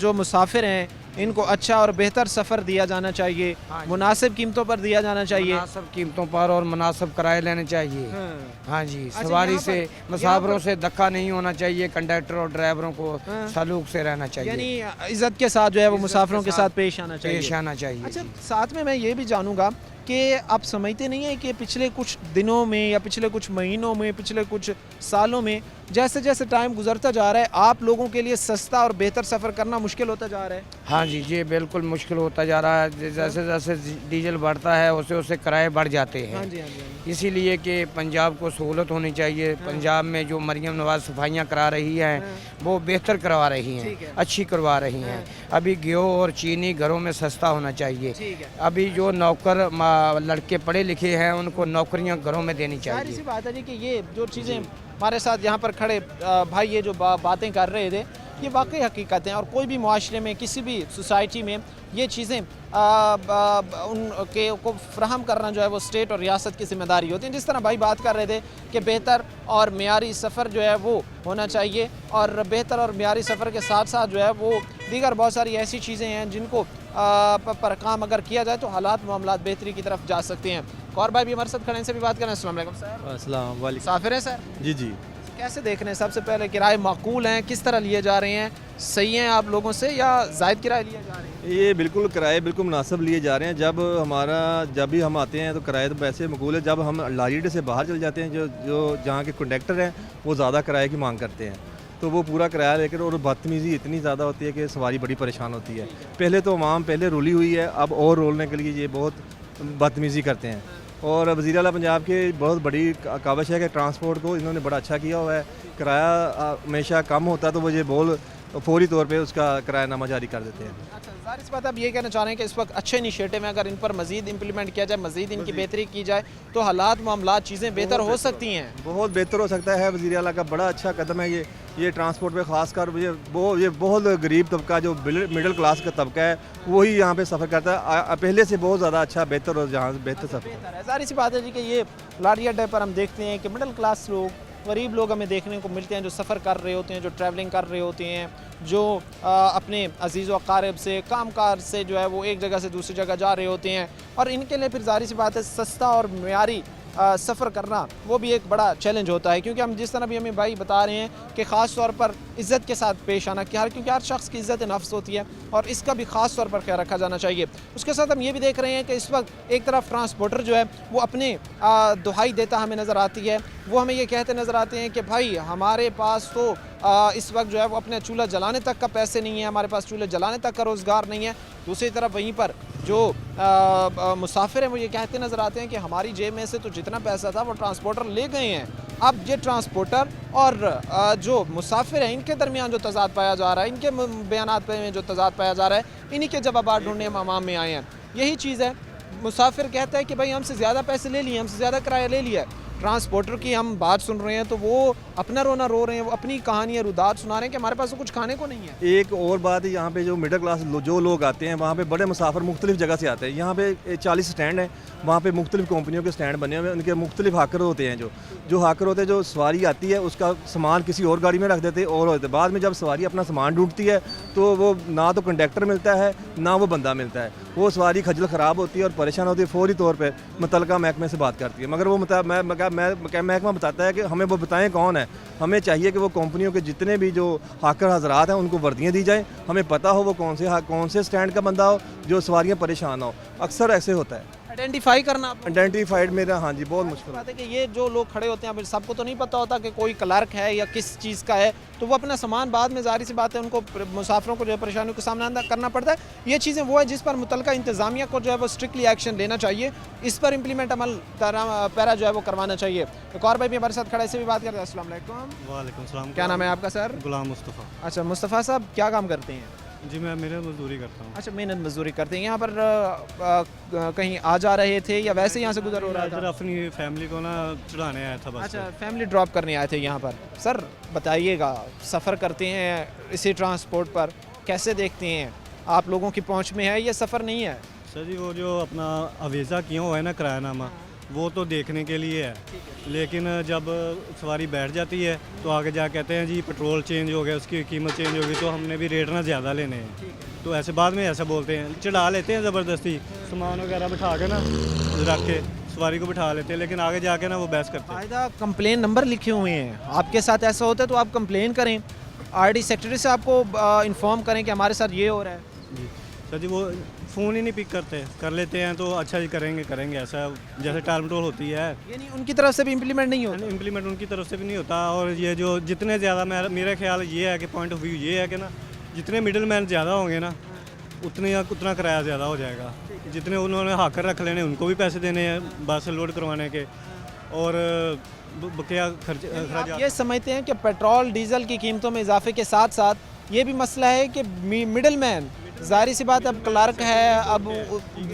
जो मुसाफिर हैं इनको अच्छा और बेहतर सफ़र दिया जाना चाहिए, हाँ जी। मुनासिब कीमतों पर दिया जाना चाहिए। मुनासिब कीमतों पर और मुनासिब किराए लेने चाहिए। हाँ जी, अच्छा, सवारी यहाँ से पर- मुसाफिरों यहाँ से धक्का नहीं होना चाहिए, कंडक्टर और ड्राइवरों को हाँ। सलूक से रहना चाहिए, यानी इज़्ज़त के साथ जो है वो इज़्ज़त मुसाफिरों के के साथ साथ पेश आना चाहिए। पेश आना चाहिए। अच्छा, जी। साथ में मैं ये भी जानूंगा कि आप समझते नहीं हैं कि पिछले कुछ दिनों में या पिछले कुछ महीनों में, पिछले कुछ सालों में जैसे जैसे टाइम गुजरता जा रहा है आप लोगों के लिए सस्ता और बेहतर सफ़र करना मुश्किल होता जा रहा है? हाँ जी, ये बिल्कुल मुश्किल होता जा रहा है। जैसे जैसे डीजल बढ़ता है उसे उसे किराए बढ़ जाते हैं। हाँ जी, हाँ जी, हाँ जी। इसीलिए कि पंजाब को सहूलत होनी चाहिए। पंजाब में जो मरियम नवाज सफाइयाँ करा रही हैं वो बेहतर करवा रही हैं, ठीक है। अच्छी करवा रही हैं। अभी गेहूँ और चीनी घरों में सस्ता होना चाहिए। ठीक है। अभी जो नौकर लड़के पढ़े लिखे हैं उनको नौकरियां घरों में देनी जाहिर सी चाहिए। बात है जी कि ये जो चीज़ें हमारे साथ यहाँ पर खड़े भाई ये जो बातें कर रहे थे ये वाकई हकीकत हैं और कोई भी मुआशरे में, किसी भी सोसाइटी में ये चीज़ें उनके को फ्राहम करना जो है वो स्टेट और रियासत की जिम्मेदारी होती है। जिस तरह भाई बात कर रहे थे कि बेहतर और मियारी सफ़र जो है वो होना चाहिए और बेहतर और मियारी सफ़र के साथ साथ जो है वो दीगर बहुत सारी ऐसी चीज़ें हैं जिनको पर काम अगर किया जाए तो हालात मामलात बेहतरी की तरफ जा सकते हैं। और भाई भी हमारे साथ खड़े हैं, से भी बात करें। अस्सलाम वालेकुम सर। अस्सलाम वालेकुम। मुसाफिर हैं सर? जी जी, कैसे देख रहे हैं? सबसे पहले किराए माकूल हैं, किस तरह लिए जा रहे हैं? सही हैं आप लोगों से या ज़ायद किराए लिए जा रहे हैं? ये बिल्कुल किराए बिल्कुल मुनासिब लिए जा रहे हैं। जब भी हम आते हैं तो किराए तो वैसे मकबूल है। जब हम लारी अड्डे से बाहर चले जाते हैं जो जहाँ के कंडक्टर हैं वो ज़्यादा किराए की मांग करते हैं तो वो पूरा किराया लेकर, और बदतमीज़ी इतनी ज़्यादा होती है कि सवारी बड़ी परेशान होती है। पहले तो अवाम पहले रुली हुई है, अब और रोलने के लिए ये बहुत बदतमीज़ी करते हैं। और वज़ीर आला पंजाब की बहुत बड़ी काविश है कि ट्रांसपोर्ट को इन्होंने बड़ा अच्छा किया हुआ है। किराया हमेशा कम होता तो वो ये फौरी तौर पे उसका किरायानामा जारी कर देते हैं। अच्छा, ज़ाहिर सी बात आप ये कहना चाह रहे हैं कि इस वक्त अच्छे इनिशिएटिव हैं, अगर इन पर मज़ीद इम्प्लीमेंट किया जाए, मज़ीद इनकी बेहतरी की जाए तो हालात मामलात चीज़ें बेहतर हो सकती हैं। बहुत बेहतर हो सकता है। वज़ीर आला का बड़ा अच्छा कदम है ये ट्रांसपोर्ट पे ख़ासकर ये बहुत गरीब तबका जो मिडिल क्लास का तबका है वही यहाँ पे सफ़र करता है। पहले से बहुत ज़्यादा अच्छा बेहतर और जहाँ बेहतर सफ़र बेहतर है। ज़ाहिर सी बात है जी कि ये लारी अड्डे पर हम देखते हैं कि मिडिल क्लास लोग, गरीब लोग हमें देखने को मिलते हैं जो सफ़र कर रहे होते हैं, जो ट्रैवलिंग कर रहे होते हैं, जो अपने अजीज़ व अकारिब से, कामकाज से जो है वो एक जगह से दूसरी जगह जा रहे होते हैं और इनके लिए फिर ज़ाहिर सी बात है सस्ता और मियारी सफ़र करना वो भी एक बड़ा चैलेंज होता है, क्योंकि हम जिस तरह भी हमें भाई बता रहे हैं कि ख़ास तौर पर इज़्ज़त के साथ पेश आना, क्योंकि हर शख्स की इज़्ज़त नफ्स होती है और इसका भी ख़ास तौर पर ख्याल रखा जाना चाहिए। उसके साथ हम ये भी देख रहे हैं कि इस वक्त एक तरफ ट्रांसपोर्टर जो है वो अपने दुहाई देता हमें नज़र आती है, वो हमें ये कहते नज़र आते हैं कि भाई हमारे पास तो इस वक्त जो है वो अपने चूल्हा जलाने तक का पैसे नहीं है, हमारे पास चूल्हे जलाने तक का रोज़गार नहीं है। दूसरी तरफ वहीं पर जो मुसाफिर हैं वो ये कहते नज़र आते हैं कि हमारी जेब में से तो जितना पैसा था वो ट्रांसपोर्टर ले गए हैं। अब ये ट्रांसपोर्टर और जो मुसाफिर हैं इनके दरमियान जो तज़ाद पाया जा रहा है, इनके बयानात में जो तज़ाद पाया जा रहा है, इन्हीं के जवाब ढूंढने हम अवाम में आए हैं। यही चीज़ है, मुसाफिर कहता है कि भाई हमसे ज़्यादा पैसे ले लिए, हमसे ज़्यादा किराया ले लिया है। ट्रांसपोर्टर की हम बात सुन रहे हैं तो वो अपना रोना रो रहे हैं, वो अपनी कहानी या रुदात सुना रहे हैं कि हमारे पास तो कुछ खाने को नहीं है। एक और बात है, यहाँ पे जो मिडिल क्लास जो लोग आते हैं वहाँ पे बड़े मुसाफिर मुख्तलिफ जगह से आते हैं। यहाँ पे 40 स्टैंड हैं, वहाँ पे मुख्तलिफ कंपनियों के स्टैंड बने हुए हैं, उनके मुख्तलिफ हाकर होते हैं। जो हाकर होते हैं, जो सवारी आती है उसका सामान किसी और गाड़ी में रख देते हैं और होते बाद में जब सवारी अपना सामान ढूंढती है तो वो ना तो कंडक्टर मिलता है ना वो बंदा मिलता है। वो सवारी खजल ख़राब होती है और परेशान होती है, फौरी तौर पर मुतलका महकमे से बात करती है, मगर वो महकमा बताता है कि हमें वो बताएं कौन है। हमें चाहिए कि वो कंपनियों के जितने भी जो हाकर हजरात हैं उनको वर्दियाँ दी जाएं, हमें पता हो वो कौन से स्टैंड का बंदा हो जो सवारियाँ परेशान हो। अक्सर ऐसे होता है, आइडेंटिफाई करना आइडेंटिफाइड मेरा, हाँ जी, बहुत मुश्किल बात है कि ये जो लोग खड़े होते हैं अब सबको तो नहीं पता होता कि कोई क्लर्क है या किस चीज़ का है, तो वो अपना सामान बाद में ज़ाहिर सी बात है उनको मुसाफिरों को जो है परेशानियों का सामना करना पड़ता है। ये चीज़ें वो है जिस पर मुतलका इंतज़ामिया को जो है वो स्ट्रिक्टली एक्शन लेना चाहिए, इस पर इम्प्लीमेंट अमल पैरा जो है वो करवाना चाहिए। एक और भाई भी हमारे साथ खड़े से भी बात करते हैं। अस्सलाम वालेकुम। वालेकुम सलाम। क्या नाम है आपका सर? गुलाम मुस्तफ़ा। अच्छा मुस्तफ़ा साहब, क्या काम करते हैं? जी मैं मेहनत मजदूरी करता हूँ। अच्छा, मेहनत मजदूरी करते हैं। यहाँ पर कहीं आ जा रहे थे या वैसे यहाँ से गुजर हो रहा इधर था? अपनी फैमिली को ना चढ़ाने आया था बस। अच्छा, फैमिली ड्रॉप करने आए थे यहाँ पर। सर बताइएगा, सफ़र करते हैं इसी ट्रांसपोर्ट पर, कैसे देखते हैं? आप लोगों की पहुँच में है या सफ़र नहीं है? सर जी वो जो अपना अवीज़ा किया हुआ है ना किरायानामा, वो तो देखने के लिए है, लेकिन जब सवारी बैठ जाती है तो आगे जा कहते हैं जी पेट्रोल चेंज हो गया, उसकी कीमत चेंज हो गई तो हमने भी रेट ना ज़्यादा लेने हैं। तो ऐसे बाद में ऐसा बोलते हैं, चढ़ा लेते हैं ज़बरदस्ती, सामान वगैरह बिठा के ना रख के सवारी को बिठा लेते हैं, लेकिन आगे जाके ना वो बहस करते हैं। कायदा कंप्लेन नंबर लिखे हुए हैं, आपके साथ ऐसा होता है तो आप कंप्लेन करें, आरडी सेक्रेटरी से आपको इन्फॉर्म करें कि हमारे साथ ये हो रहा है। जी सर जी, वो फ़ोन ही नहीं पिक करते, कर लेते हैं तो अच्छा जी करेंगे ऐसा, जैसे टाल मटोल होती है। ये नहीं, उनकी तरफ से भी इम्प्लीमेंट नहीं होता। इम्प्लीमेंट उनकी तरफ से भी नहीं होता। और ये जो जितने ज़्यादा मेरा ख्याल ये है कि पॉइंट ऑफ व्यू ये है कि ना जितने मिडिल मैन ज़्यादा होंगे ना उतना किराया ज़्यादा हो जाएगा। जितने उन्होंने हाकर रख लेने उनको भी पैसे देने हैं बस लोड करवाने के, और बकिया खर्च। ये समझते हैं कि पेट्रोल डीजल की कीमतों में इजाफे के साथ साथ ये भी मसला है कि मिडिल मैन, ज़ाहिर सी बात, अब क्लर्क है, अब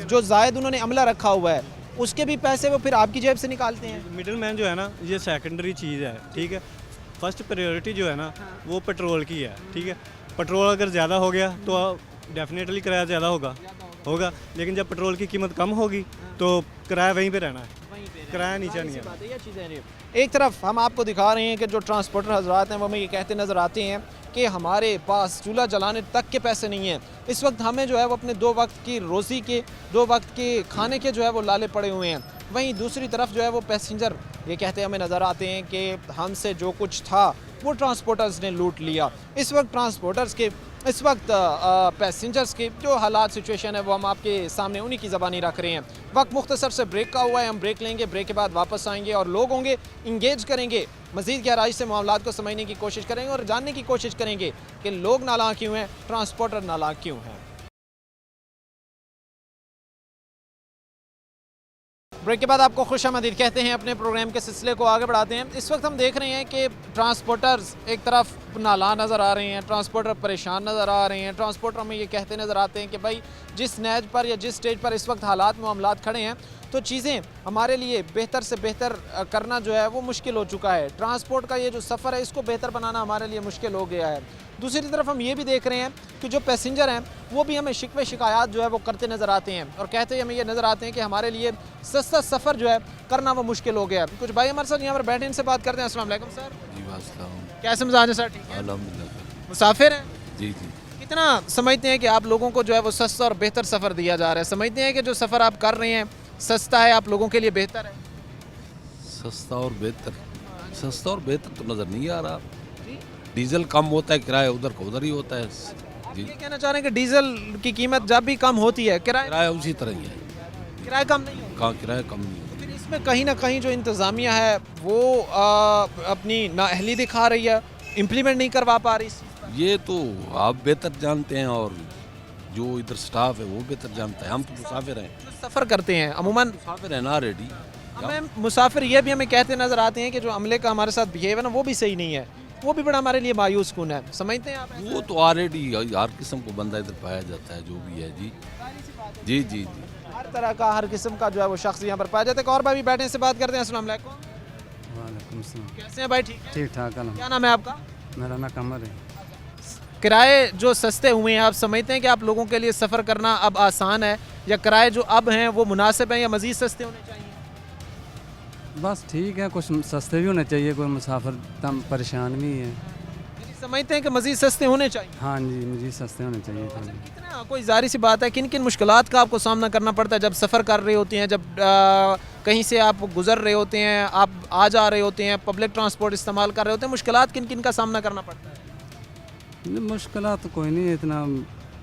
जो जायद उन्होंने अमला रखा हुआ है उसके भी पैसे वो फिर आपकी जेब से निकालते हैं। मिडिल मैन जो है ना ये सेकेंडरी चीज़ है, ठीक है। फर्स्ट प्रायोरिटी जो है ना वो पेट्रोल की है, ठीक है। पेट्रोल अगर ज़्यादा हो गया तो डेफिनेटली किराया ज़्यादा होगा, लेकिन जब पेट्रोल की कीमत कम होगी तो किराया वहीं पे रहना है, किराया नीचे नहीं है। ये चीज़ें एक तरफ हम आपको दिखा रहे हैं कि जो ट्रांसपोर्टर हजरात हैं वो हमें ये कहते नज़र आते हैं कि हमारे पास चूल्हा जलाने तक के पैसे नहीं हैं। इस वक्त हमें जो है वो अपने 2 वक्त की रोज़ी के, 2 वक्त के खाने के जो है वो लाले पड़े हुए हैं। वहीं दूसरी तरफ जो है वो पैसेंजर ये कहते हमें नज़र आते हैं कि हमसे जो कुछ था वो ट्रांसपोर्टर्स ने लूट लिया। इस वक्त पैसेंजर्स के जो हालात सिचुएशन है वो हम आपके सामने उन्हीं की ज़बानी रख रहे हैं। वक्त मुख्तसर से ब्रेक का हुआ है, हम ब्रेक लेंगे, ब्रेक के बाद वापस आएंगे और लोग होंगे इंगेज करेंगे, मज़ीद गहराई से मामलात को समझने की कोशिश करेंगे और जानने की कोशिश करेंगे कि लोग नालायक क्यों हैं, ट्रांसपोर्टर नालायक क्यों हैं। ब्रेक के बाद आपको खुशामदीद कहते हैं, अपने प्रोग्राम के सिलसिले को आगे बढ़ाते हैं। इस वक्त हम देख रहे हैं कि ट्रांसपोर्टर्स एक तरफ नाला नज़र आ रहे हैं, ट्रांसपोर्टर परेशान नज़र आ रहे हैं। ट्रांसपोर्टर हमें ये कहते नज़र आते हैं कि भाई जिस नहज पर या जिस स्टेज पर इस वक्त हालात मामलात खड़े हैं तो चीज़ें हमारे लिए बेहतर से बेहतर करना जो है वो मुश्किल हो चुका है। ट्रांसपोर्ट का ये जो सफ़र है इसको बेहतर बनाना हमारे लिए मुश्किल हो गया है। दूसरी तरफ हम ये भी देख रहे हैं कि जो पैसेंजर हैं वो भी हमें शिकवे शिकायत जो है वो करते नज़र आते हैं और कहते हमें ये नज़र आते हैं कि हमारे लिए सस्ता सफ़र जो है करना वो मुश्किल हो गया है। कुछ भाई हमारे साथ यहाँ पर बैठे, इनसे बात करते हैं। अस्सलाम वालेकुम सर। कैसे मिजाज है सर? ठीक है, अल्हम्दुलिल्लाह। मुसाफिर हैं? जी जी। कितना समझते हैं कि आप लोगों को जो है वो सस्ता और बेहतर सफ़र दिया जा रहा है? समझते हैं कि जो सफ़र आप कर रहे हैं सस्ता है, आप लोगों के लिए बेहतर है? सस्ता और बेहतर तो नज़र नहीं आ रहा। डीजल कम होता है, किराया उधर का उधर ही होता है जी। ये कहना चाह रहे हैं कि डीजल की कीमत जब भी कम होती है किराया उसी तरह ही है, किराया कम नहीं होता। कहाँ किराया कम नहीं होता। फिर इसमें कहीं ना कहीं जो इंतज़ामिया है वो अपनी नाअहली दिखा रही है, इम्प्लीमेंट नहीं करवा पा रही। ये तो आप बेहतर जानते हैं और जो इधर स्टाफ है वो बेहतर जानता है। हम तो मुसाफिर हैं, सफ़र करते हैं अमूमन, मुसाफिर हैं ना रेडी। हमें मुसाफिर ये भी हमें कहते नज़र आते हैं कि जो अमले का हमारे साथ बिहेव है ना वो भी सही नहीं है, वो भी बड़ा हमारे लिए मायूस कुन है। समझते हैं आप? वो तो ऑलरेडी हर किस्म को बंदा इधर पाया जाता है, जो भी है जी जी जी जी। हर तरह का, हर किस्म का जो है वो शख्स यहाँ पर पाया जाता है। और भाई भी बैठने से बात करते हैं। अस्सलाम वालेकुम। वालेकुम सलाम। कैसे हैं भाई? ठीक है, ठीक ठाक। क्या नाम है आपका? मेरा नाम कमर है। किराए जो सस्ते हुए हैं, आप समझते हैं कि आप लोगों के लिए सफ़र करना अब आसान है, या किराए जो अब हैं वो मुनासिब हैं या मज़ीद सस्ते होने चाहिए? बस ठीक है, कुछ सस्ते भी होने चाहिए, कोई मुसाफिर तम परेशान भी है। समझते हैं कि मज़ीद सस्ते होने चाहिए? हाँ जी, मुझे सस्ते होने चाहिए थोड़े। कितना कोई जारी सी बात है, किन किन मुश्किलात का आपको सामना करना पड़ता है जब सफ़र कर रहे होते हैं, जब कहीं से आप गुजर रहे होते हैं, आप आ जा रहे होते हैं, पब्लिक ट्रांसपोर्ट इस्तेमाल कर रहे होते हैं, मुश्किलात किन किन का सामना करना पड़ता है? मुश्किलात तो कोई नहीं इतना,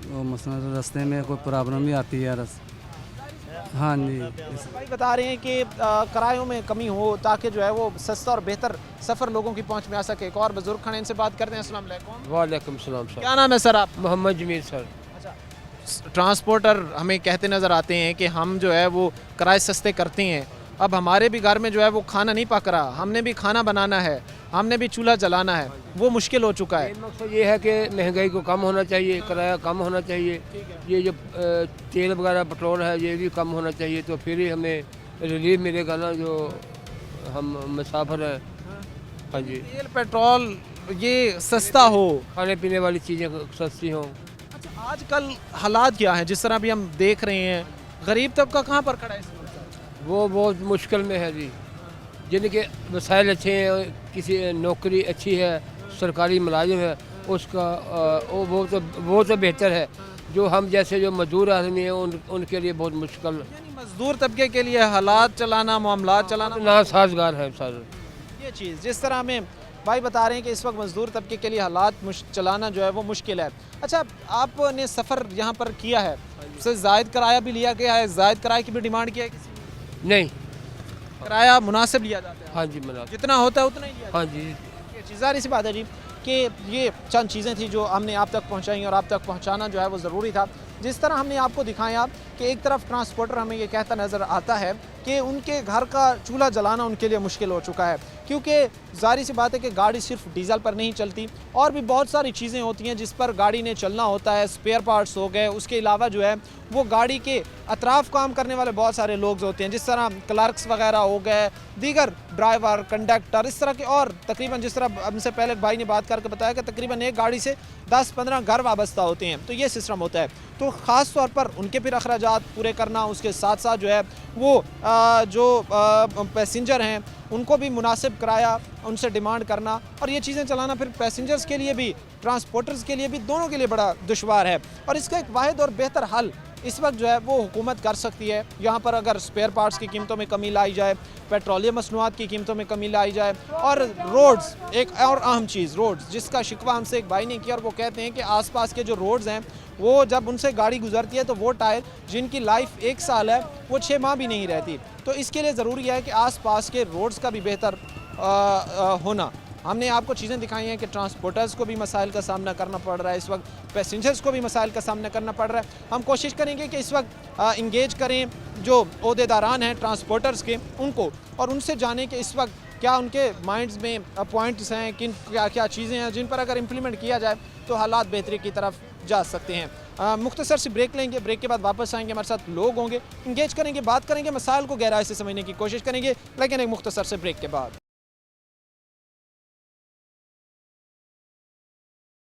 वो मसला रास्ते में कोई प्रॉब्लम भी आती है। हाँ जी, भाई बता रहे हैं कि किरायों में कमी हो ताकि जो है वो सस्ता और बेहतर सफ़र लोगों की पहुंच में आ सके। एक और बुजुर्ग खड़े, इनसे बात करते हैं। अस्सलाम वालेकुम। वालेकुम सलाम सर। क्या नाम है सर आप? मोहम्मद जमील सर। ट्रांसपोर्टर हमें कहते नज़र आते हैं कि हम जो है वो किराए सस्ते करते हैं। अब हमारे भी घर में जो है वो खाना नहीं पक रहा, हमने भी खाना बनाना है, हमने भी चूल्हा जलाना है, वो मुश्किल हो चुका है। मकसद ये है कि महंगाई को कम होना चाहिए, किराया कम होना चाहिए, ये जो तेल वगैरह पेट्रोल है ये भी कम होना चाहिए, तो फिर ही हमें रिलीफ मिलेगा ना, जो हम मुसाफिर हैं। हाँ जी, तेल पेट्रोल ये सस्ता हो, खाने पीने वाली चीज़ें सस्ती हों। अच्छा, आजकल हालात क्या हैं जिस तरह भी हम देख रहे हैं, गरीब तबका कहाँ पर खड़ा है इस वक्त? वो बहुत मुश्किल में है जी, जिनके वसाइल अच्छे हैं, किसी नौकरी अच्छी है, सरकारी मुलाजिम है, उसका वो तो बेहतर है। जो हम जैसे जो मजदूर आदमी हैं उनके लिए बहुत मुश्किल। मजदूर तबके के लिए हालात चलाना, मामलात चलाना ना साजगार है सर। ये चीज़ जिस तरह हमें भाई बता रहे हैं कि इस वक्त मजदूर तबके के लिए हालात चलाना जो है वो मुश्किल है। अच्छा, आपने सफ़र यहाँ पर किया है, उससे ज़ायद किराया भी लिया गया है, ज़ायद किराए की भी डिमांड किया है किसी ने? नहीं, किराया मुनासिब लिया जाता है। हाँ जी, मुनासिब जितना होता है उतना ही लिया। हाँ जी। ये चीज़ ज़ाहिर सी बात है जी कि ये चंद चीज़ें थी जो हमने आप तक पहुँचाई और आप तक पहुँचाना जो है वो ज़रूरी था। जिस तरह हमने आपको दिखाया कि एक तरफ ट्रांसपोर्टर हमें ये कहता नज़र आता है कि उनके घर का चूल्हा जलाना उनके लिए मुश्किल हो चुका है, क्योंकि ज़ाहिर सी बात है कि गाड़ी सिर्फ डीजल पर नहीं चलती, और भी बहुत सारी चीज़ें होती हैं जिस पर गाड़ी ने चलना होता है। स्पेयर पार्ट्स हो गए, उसके अलावा जो है वो गाड़ी के अतराफ़ काम करने वाले बहुत सारे लोग होते हैं, जिस तरह क्लर्क्स वगैरह हो गए, दीगर ड्राइवर, कंडक्टर, इस तरह के, और तकरीबन जिस तरह हमसे पहले भाई ने बात करके बताया कि तकरीबन एक गाड़ी से 10-15 घर वाबस्ता होते हैं, तो ये सिस्टम होता है। तो ख़ास तौर पर उनके फिर अखराजात पूरे करना, उसके साथ साथ जो है वो जो पैसेंजर हैं उनको भी मुनासिब किराया उनसे डिमांड करना, और ये चीज़ें चलाना फिर पैसेंजर्स के लिए भी, ट्रांसपोर्टर्स के लिए भी, दोनों के लिए बड़ा दुश्वार है। और इसका एक वाहिद और बेहतर हल इस वक्त जो है वो हुकूमत कर सकती है। यहाँ पर अगर स्पेयर पार्ट्स की कीमतों में कमी लाई जाए, पेट्रोलियम मसनूआत की कीमतों में कमी लाई जाए, और रोड्स, एक और अहम चीज़ रोड्स, जिसका शिकवा हमसे एक भाई ने किया, और वो कहते हैं कि आसपास के जो रोड्स हैं वो जब उनसे गाड़ी गुजरती है तो वो टायर जिनकी लाइफ 1 साल है वो 6 माह भी नहीं रहती। तो इसके लिए ज़रूरी है कि आसपास के रोड्स का भी बेहतर होना। हमने आपको चीज़ें दिखाई हैं कि ट्रांसपोर्टर्स को भी मसाइल का सामना करना पड़ रहा है, इस वक्त पैसेंजर्स को भी मसाइल का सामना करना पड़ रहा है। हम कोशिश करेंगे कि इस वक्त इंगेज करें जो ओहदेदारान हैं ट्रांसपोर्टर्स के, उनको, और उनसे जानें कि इस वक्त क्या उनके माइंड्स में पॉइंट्स हैं, किन क्या क्या चीज़ें हैं जिन पर अगर इम्प्लीमेंट किया जाए तो हालात बेहतरी की तरफ जा सकते हैं। मुख्तसर से ब्रेक लेंगे, ब्रेक के बाद वापस आएंगे, हमारे साथ लोग होंगे, इंगेज करेंगे, बात करेंगे, मसाइल को गहराई से समझने की कोशिश करेंगे, लेकिन एक मुख्तसर से ब्रेक के बाद।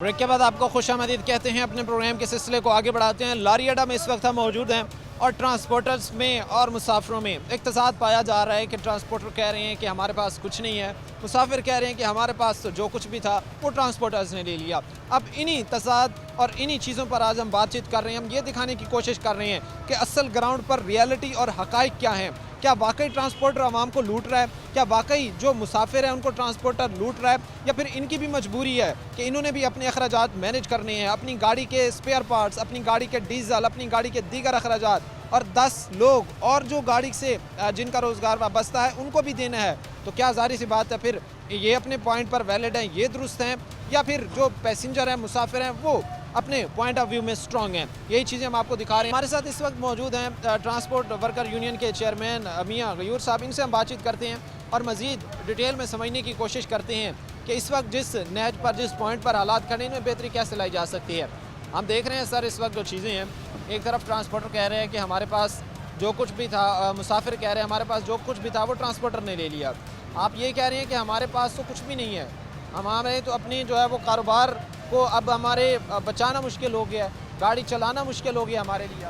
ब्रेक के बाद आपको खुशामदीद कहते हैं, अपने प्रोग्राम के सिलसिले को आगे बढ़ाते हैं। लारी अड्डा में इस वक्त हम मौजूद हैं और ट्रांसपोर्टर्स में और मुसाफिरों में इख्तिसाद पाया जा रहा है कि ट्रांसपोर्टर कह रहे हैं कि हमारे पास कुछ नहीं है, मुसाफिर कह रहे हैं कि हमारे पास तो जो कुछ भी था वो ट्रांसपोर्टर्स ने ले लिया। अब इन्हीं तजाद और इन्हीं चीज़ों पर आज हम बातचीत कर रहे हैं। हम ये दिखाने की कोशिश कर रहे हैं कि असल ग्राउंड पर रियलिटी और हकाइक क्या हैं, क्या वाकई ट्रांसपोर्टर आवाम को लूट रहा है? क्या वाकई जो मुसाफिर हैं उनको ट्रांसपोर्टर लूट रहा है, या फिर इनकी भी मजबूरी है कि इन्होंने भी अपने अखराजात मैनेज करने हैं, अपनी गाड़ी के स्पेयर पार्ट्स, अपनी गाड़ी के डीजल, अपनी गाड़ी के दीगर अखराजात, और 10 लोग और जो गाड़ी से जिनका रोज़गार वाबस्ता है उनको भी देना है। तो क्या ज़ाहिर सी बात है फिर ये अपने पॉइंट पर वैलिड हैं, ये दुरुस्त हैं, या फिर जो पैसेंजर हैं, मुसाफिर हैं, वो अपने पॉइंट ऑफ व्यू में स्ट्रॉन्ग हैं? यही चीज़ें हम आपको दिखा रहे हैं। हमारे साथ इस वक्त मौजूद हैं ट्रांसपोर्ट वर्कर यूनियन के चेयरमैन मियां गयूर साहब। इनसे हम बातचीत करते हैं और मज़ीद डिटेल में समझने की कोशिश करते हैं कि इस वक्त जिस नहज पर, जिस पॉइंट पर हालात खड़े, इनमें बेहतरी कैसे लाई जा सकती है। हम देख रहे हैं सर इस वक्त जो चीज़ें हैं, एक तरफ ट्रांसपोर्टर कह रहे हैं कि हमारे पास जो कुछ भी था, मुसाफिर कह रहे हैं हमारे पास जो कुछ भी था वो ट्रांसपोर्टर ने ले लिया। आप ये कह रहे हैं कि हमारे पास तो कुछ भी नहीं है, हमारे तो अपनी जो है वो कारोबार को अब हमारे बचाना मुश्किल हो गया है, गाड़ी चलाना मुश्किल हो गया हमारे लिए।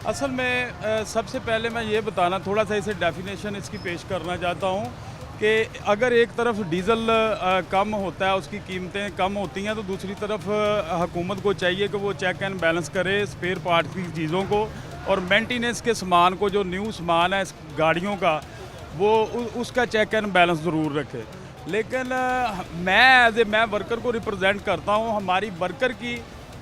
असल में सबसे पहले मैं ये बताना, थोड़ा सा इसे डेफिनेशन इसकी पेश करना चाहता हूँ कि अगर एक तरफ डीज़ल कम होता है, उसकी कीमतें कम होती हैं, तो दूसरी तरफ हुकूमत को चाहिए कि वो चेक एंड बैलेंस करे स्पेयर पार्ट की चीज़ों को और मेंटेनेंस के सामान को, जो न्यू सामान है इस गाड़ियों का, वो उसका चेक एंड बैलेंस ज़रूर रखे। लेकिन मैं वर्कर को रिप्रेजेंट करता हूँ, हमारी वर्कर की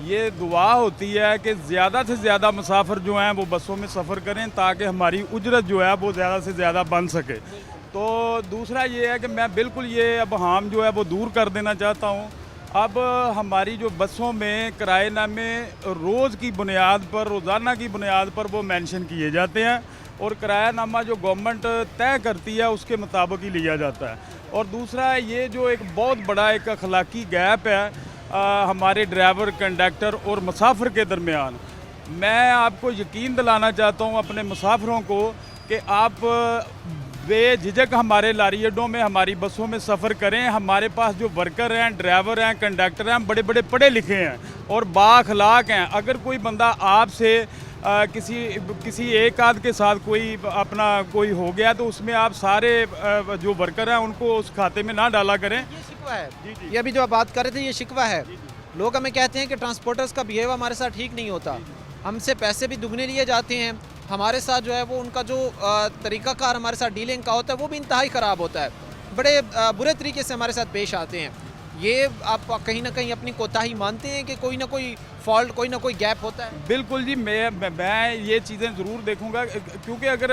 ये दुआ होती है कि ज़्यादा से ज़्यादा मुसाफिर जो हैं वो बसों में सफ़र करें ताकि हमारी उजरत जो है वो ज़्यादा से ज़्यादा बन सके। तो दूसरा ये है कि मैं बिल्कुल ये अब हम जो है वो दूर कर देना चाहता हूँ। अब हमारी जो बसों में किराएनामे रोज़ की बुनियाद पर, रोज़ाना की बुनियाद पर वो मेंशन किए जाते हैं और किरायानामा जो गवर्नमेंट तय करती है उसके मुताबिक ही लिया जाता है। और दूसरा ये जो एक बहुत बड़ा एक अखलाकी गैप है हमारे ड्राइवर, कंडक्टर और मुसाफिर के दरमियान, मैं आपको यकीन दिलाना चाहता हूँ अपने मुसाफिरों को कि आप बेझिझक हमारे लारी अड्डों में, हमारी बसों में सफ़र करें। हमारे पास जो वर्कर हैं, ड्राइवर हैं, कंडक्टर हैं, बड़े बड़े पढ़े लिखे हैं और बाअखलाक हैं। अगर कोई बंदा आपसे किसी एक आध के साथ कोई अपना कोई हो गया तो उसमें आप सारे जो वर्कर हैं उनको उस खाते में ना डाला करें। ये शिकवा है जी। ये अभी जो आप बात कर रहे थे, ये शिकवा है। लोग हमें कहते हैं कि ट्रांसपोर्टर्स का बिहेव हमारे साथ ठीक नहीं होता, हमसे पैसे भी दुगने लिए जाते हैं, हमारे साथ जो है वो उनका जो तरीक़ाकार हमारे साथ डीलिंग का होता है वो भी इंतहाई ख़राब होता है, बड़े बुरे तरीके से हमारे साथ पेश आते हैं। ये आप कहीं ना कहीं अपनी कोताही मानते हैं कि कोई ना कोई फॉल्ट, कोई ना कोई गैप होता है? बिल्कुल जी, मैं ये चीज़ें ज़रूर देखूंगा, क्योंकि अगर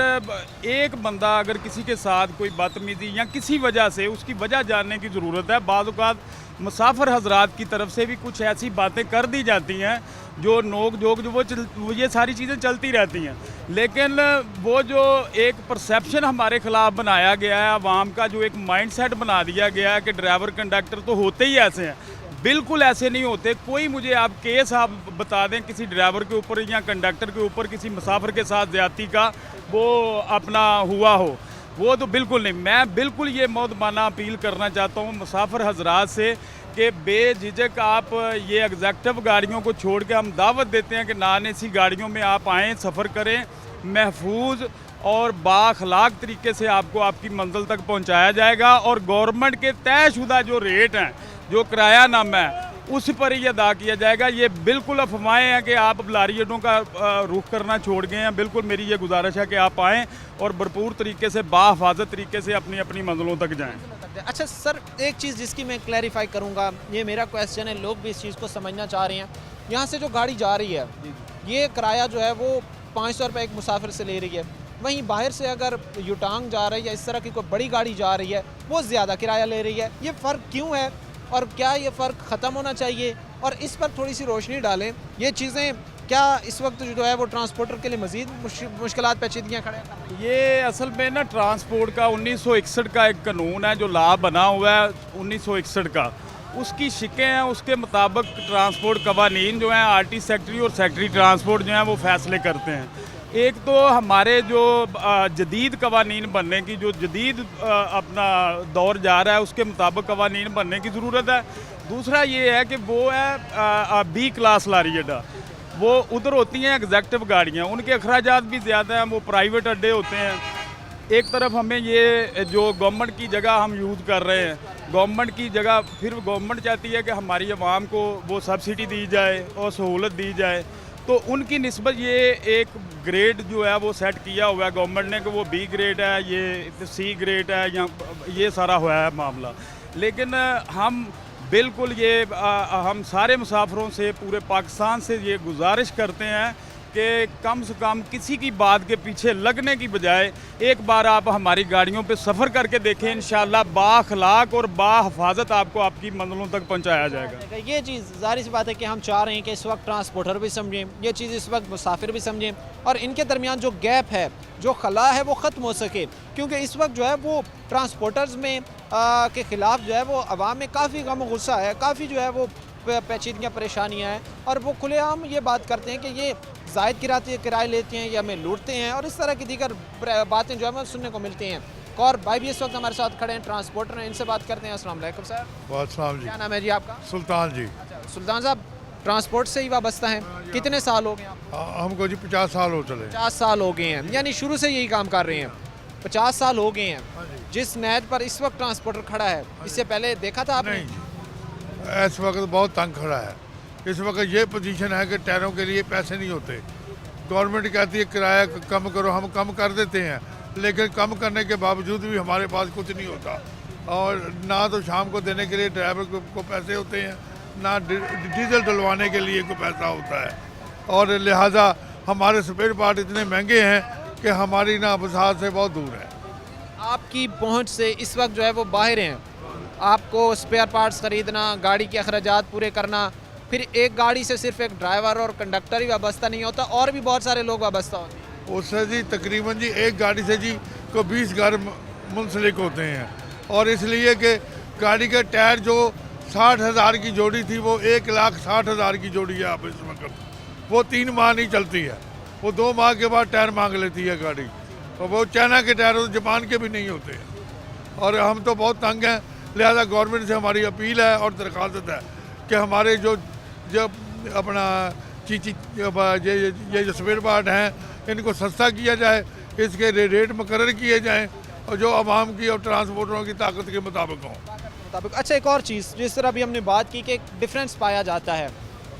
एक बंदा अगर किसी के साथ कोई बदतमीज़ी या किसी वजह से, उसकी वजह जानने की ज़रूरत है। बाज़ औक़ात मुसाफिर हजरात की तरफ से भी कुछ ऐसी बातें कर दी जाती हैं जो नोक झोंक जो वो ये सारी चीज़ें चलती रहती हैं, लेकिन वो जो एक परसेप्शन हमारे ख़िलाफ़ बनाया गया है, आवाम का जो एक माइंड सेट बना दिया गया है कि ड्राइवर कंडक्टर तो होते ही ऐसे हैं, बिल्कुल ऐसे नहीं होते। कोई मुझे आप केस आप बता दें किसी ड्राइवर के ऊपर या कंडक्टर के ऊपर किसी मुसाफिर के साथ ज़्यादती का वो अपना हुआ हो, वो तो बिल्कुल नहीं। मैं बिल्कुल ये मौदमाना अपील करना चाहता हूँ मुसाफिर हजरात से कि बेझिझक आप ये एग्जेक्टिव गाड़ियों को छोड़ के हम दावत देते हैं कि नॉन एसी गाड़ियों में आप आएँ, सफ़र करें, महफूज और बाअखलाक तरीके से आपको आपकी मंजिल तक पहुंचाया जाएगा और गवर्नमेंट के तयशुदा जो रेट हैं, जो किरायानामा है, उस पर ही अदा किया जाएगा। ये बिल्कुल अफवाहें हैं कि आप लारी अड्डों का रुख करना छोड़ गए हैं। बिल्कुल मेरी ये गुजारिश है कि आप आएँ और भरपूर तरीके से, बाहिफाजत तरीके से अपनी अपनी मंजिलों तक जाएँ। अच्छा सर, एक चीज़ जिसकी मैं क्लैरिफाई करूँगा, ये मेरा क्वेश्चन है, लोग भी इस चीज़ को समझना चाह रहे हैं। यहाँ से जो गाड़ी जा रही है, ये किराया जो है वो 500 रुपये एक मुसाफिर से ले रही है, वहीं बाहर से अगर युटांग जा रही है, इस तरह की कोई बड़ी गाड़ी जा रही है, वो ज़्यादा किराया ले रही है। ये फ़र्क क्यों है और क्या ये फ़र्क ख़त्म होना चाहिए? और इस पर थोड़ी सी रोशनी डालें। ये चीज़ें क्या इस वक्त जो है वो ट्रांसपोर्टर के लिए मज़ीद मुश्किलात पेचीदगियाँ खड़े कर रही हैं? ये असल में ना ट्रांसपोर्ट का 1961 का एक कानून है जो लॉ बना हुआ है 1961 का, उसकी शिकें हैं, उसके मुताबिक ट्रांसपोर्ट कवानीन जो हैं, आरटी सेक्रेटरी और सेक्रेटरी ट्रांसपोर्ट जो हैं वो फैसले करते हैं। एक तो हमारे जो जदीद कवानीन बनने की, जो जदीद अपना दौर जा रहा है, उसके मुताबिक कवानीन बनने की ज़रूरत है। दूसरा ये है कि वो है बी क्लास लारी अड्डा, वो उधर होती हैं एग्जेक्टिव गाड़ियाँ, उनके अखराजात भी ज़्यादा हैं, वो प्राइवेट अड्डे होते हैं। एक तरफ हमें ये जो गवर्नमेंट की जगह हम यूज़ कर रहे हैं, गवर्नमेंट की जगह फिर गवर्नमेंट चाहती है कि हमारी आवाम को वो सब्सिडी दी जाए और सहूलत दी जाए, तो उनकी निस्बत ये एक ग्रेड जो है वो सेट किया हुआ है गवर्नमेंट ने कि वो बी ग्रेड है, ये सी ग्रेड है, या ये सारा हुआ है मामला। लेकिन हम बिल्कुल ये हम सारे मुसाफिरों से पूरे पाकिस्तान से ये गुजारिश करते हैं कि कम से कम किसी की बात के पीछे लगने की बजाय एक बार आप हमारी गाड़ियों पे सफ़र करके देखें, इंशाल्लाह बाअखलाक और बाहिफाजत आपको आपकी मंजिलों तक पहुंचाया जाएगा। ये चीज़ ज़ाहिर सी बात है कि हम चाह रहे हैं कि इस वक्त ट्रांसपोर्टर भी समझें, ये चीज़ इस वक्त मुसाफिर भी समझें, और इनके दरमियान जो गैप है, जो खला है, वो ख़त्म हो सके। क्योंकि इस वक्त जो है वो ट्रांसपोर्टर्स में के ख़िलाफ़ जो है वो अवाम में काफ़ी गम गुस्सा है, काफ़ी जो है वो पेचीदगियाँ परेशानियाँ हैं, और वो खुलेआम ये बात करते हैं कि ये जायद किराए लेते हैं या हमें लूटते हैं, और इस तरह की दीगर बातें जो है सुनने को मिलती हैं। और भाई भी इस वक्त हमारे साथ खड़े हैं, ट्रांसपोर्टर हैं, इनसे बात करते हैं। अस्सलाम वालेकुम सर। वालेकुम जी। क्या नाम है जी आपका? सुल्तान जी। अच्छा, सुल्तान साहब ट्रांसपोर्ट से ही वाबस्ता हैं, कितने साल हो गए आपको? हमको जी 50 साल हो चले। 50 साल हो गए हैं, यानी शुरू से यही काम कर रहे हैं। 50 साल हो गए हैं। जिस नहज पर इस वक्त ट्रांसपोर्टर खड़ा है, इससे पहले देखा था आपने? नहीं, इस वक्त बहुत तंग खड़ा है। इस वक्त ये पोजीशन है कि टायरों के लिए पैसे नहीं होते। गवर्नमेंट कहती है किराया कम करो, हम कम कर देते हैं, लेकिन कम करने के बावजूद भी हमारे पास कुछ नहीं होता, और ना तो शाम को देने के लिए ड्राइवर को पैसे होते हैं, ना डीजल डलवाने के लिए कोई पैसा होता है, और लिहाजा हमारे स्पेयर पार्ट इतने महंगे हैं कि हमारी ना बसात से बहुत दूर है। आपकी पहुंच से इस वक्त जो है वो बाहर हैं, आपको स्पेयर पार्ट्स ख़रीदना, गाड़ी के अखराजात पूरे करना, फिर एक गाड़ी से सिर्फ एक ड्राइवर और कंडक्टर ही वाबस्ता नहीं होता, और भी बहुत सारे लोग वाबस्ता होते हैं। उससे जी तकरीबन जी एक गाड़ी से जी को 20 घर मुंसलिक होते हैं, और इसलिए कि गाड़ी के टायर जो 60,000 की जोड़ी थी वो 1,60,000 की जोड़ी है अब इस वक्त। वो 3 माह नहीं चलती है, वो 2 माह के बाद टायर मांग लेती है गाड़ी, और वो चाइना के टायर जापान के भी नहीं होते हैं, और हम तो बहुत तंग हैं। लिहाजा गवर्नमेंट से हमारी अपील है और दरख्वास्त है कि हमारे जो अपना ये जो स्पेयर पार्ट हैं इनको सस्ता किया जाए, इसके रेट मुकर्रर किए जाएँ, और जो आवाम की और ट्रांसपोर्टरों की ताकत के मुताबिक हों। अच्छा, एक और चीज़ जिस तरह अभी हमने बात की कि एक डिफरेंस पाया जाता है,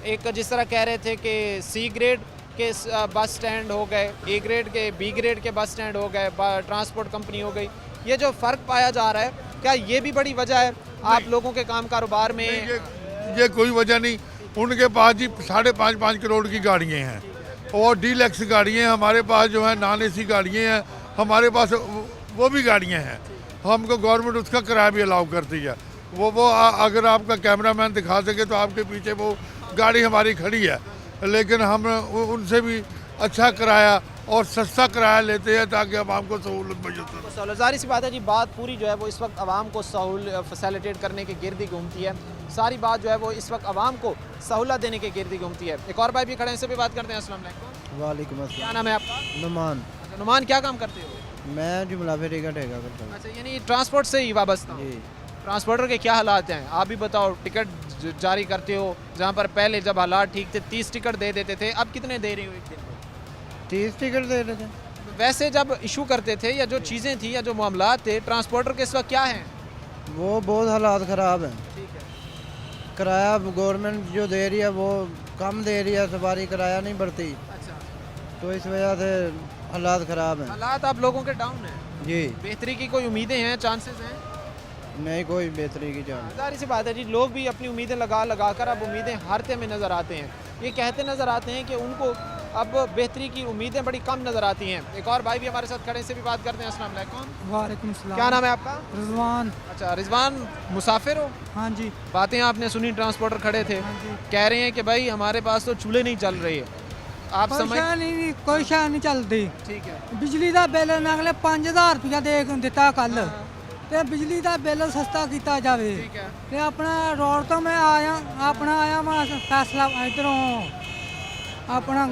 एक जिस तरह कह रहे थे कि सी ग्रेड के बस स्टैंड हो गए, ए ग्रेड के बी ग्रेड के बस स्टैंड हो गए, ट्रांसपोर्ट कंपनी हो गई, ये जो फ़र्क पाया जा रहा है, क्या ये भी बड़ी वजह है आप लोगों के काम कारोबार में? ये कोई वजह नहीं। उनके पास जी 5.5 करोड़ की गाड़ियाँ हैं, और डीलक्स गाड़ियाँ हैं, हमारे पास जो है नॉन AC गाड़ियाँ हैं, हमारे पास वो भी गाड़ियाँ हैं। हमको गवर्नमेंट उसका किराया भी अलाउ करती है। वो अगर आपका कैमरामैन दिखा सके तो आपके पीछे वो गाड़ी हमारी खड़ी है, लेकिन हम उनसे भी अच्छा किराया और सस्ता किराया लेते हैं ताकि आवाम को सहूलत मैसर हो। ज़ाहिर सी बात है जी, बात पूरी जो है वो इस वक्त आवाम को फैसिलिटेट करने के गिर्द ही घूमती है। सारी बात जो है वो इस वक्त आवाम को सहूलत देने के गिर्द ही घूमती है। एक और भाई भी खड़े हैं, इनसे भी बात करते हैं। अस्सलाम वालेकुम। वालेकुम क्या अस्सलाम। नाम है आपका? नुमान। नुमान, क्या काम करते हो? मैं जुमला फेरी का ठेका करता हूँ। अच्छा, यानी ट्रांसपोर्ट से ही वाबस्ता हो। ट्रांसपोर्टर के क्या हालात हैं, आप भी बताओ। टिकट जारी करते हो, जहाँ पर पहले जब हालात ठीक थे 30 टिकट दे देते थे, अब कितने दे रहे हो एक दिन को? 30 टिकट दे रहे थे। वैसे जब इशू करते थे, या जो चीज़ें थी या जो मामलात थे, ट्रांसपोर्टर के इस वक्त क्या हैं? वो बहुत हालात ख़राब हैं। किराया गवर्नमेंट जो दे रही है वो कम दे रही है, सवारी किराया नहीं बढ़ती। अच्छा, तो इस वजह से हालात ख़राब हैं। हालात आप लोगों के डाउन हैं जी। बेहतरी की कोई उम्मीदें हैं, चांसेस हैं? नहीं, कोई बेहतरी की जान। जाहिर सी बात है जी, लोग भी अपनी उम्मीदें लगा कर अब उम्मीदें हारते में नज़र आते हैं। ये कहते नज़र आते हैं कि उनको अब बेहतरी की उम्मीदें बड़ी कम नज़र आती हैं। एक और भाई भी हमारे साथ खड़े, से भी बात करते हैं। अस्सलाम वालेकुम। वालेकुम सलाम। क्या नाम है आपका? रिजवान। अच्छा, रिजवान, मुसाफिर हो? हाँ जी। बातें आपने सुनी, ट्रांसपोर्टर खड़े थे, कह रहे हैं कि भाई हमारे पास तो चूल्हे नहीं चल रहे। आप समझ नहीं, कोई शह नहीं चलती। ठीक है। बिजली का बिल अगले 5,000 रुपया दे दिता कल, ते बिजली का बिल सस्ता किया जाए। ठीक है। ते अपना रोड तो मैं आया, अपना आया मैं फैसला इधरों अपना,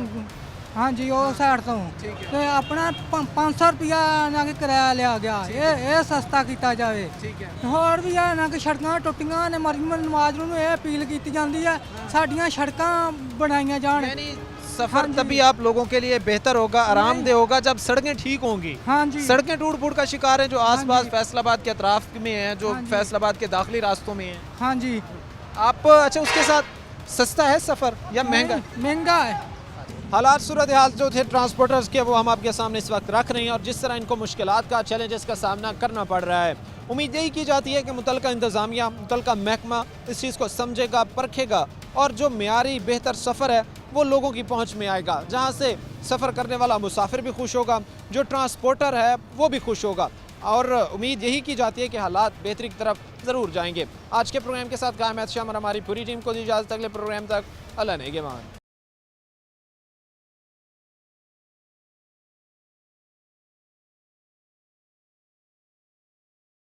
हाँ जी, वो साइड तो ते अपना 500 रुपया ना कि किराया लिया गया। ये सस्ता किया जाए। ठीक है। होर भी है ना कि सड़कां टुटियां ने, मरीम नवाज नूं ये अपील की जाती है साडियां सड़कां बनाईयां जान। यानी सफ़र तभी आप लोगों के लिए बेहतर होगा, आरामदेह होगा, जब सड़कें ठीक होंगी। हाँ जी। सड़कें टूट फूट का शिकार हैं जो आसपास फैसलाबाद के अतराफ में हैं, जो फैसलाबाद के दाखिली रास्तों में हैं। हाँ जी। आप अच्छा, उसके साथ सस्ता है सफ़र या महंगा? महंगा है। हालात सूरत हाल जो थे ट्रांसपोर्टर्स के वो हम आपके सामने इस वक्त रख रहे हैं और जिस तरह इनको मुश्किलात का चैलेंजेस का सामना करना पड़ रहा है। उम्मीद यही की जाती है कि मुतलका इंतज़ामिया मुतलका महकमा इस चीज़ को समझेगा, परखेगा और जो मियारी बेहतर सफ़र है वो लोगों की पहुंच में आएगा, जहां से सफ़र करने वाला मुसाफिर भी खुश होगा, जो ट्रांसपोर्टर है वो भी खुश होगा और उम्मीद यही की जाती है कि हालात बेहतरी की तरफ ज़रूर जाएंगे। आज के प्रोग्राम के साथ कायम शाम और हमारी पूरी टीम को दी इजाज़त। अगले प्रोग्राम तक अल्लाह नेगहबान।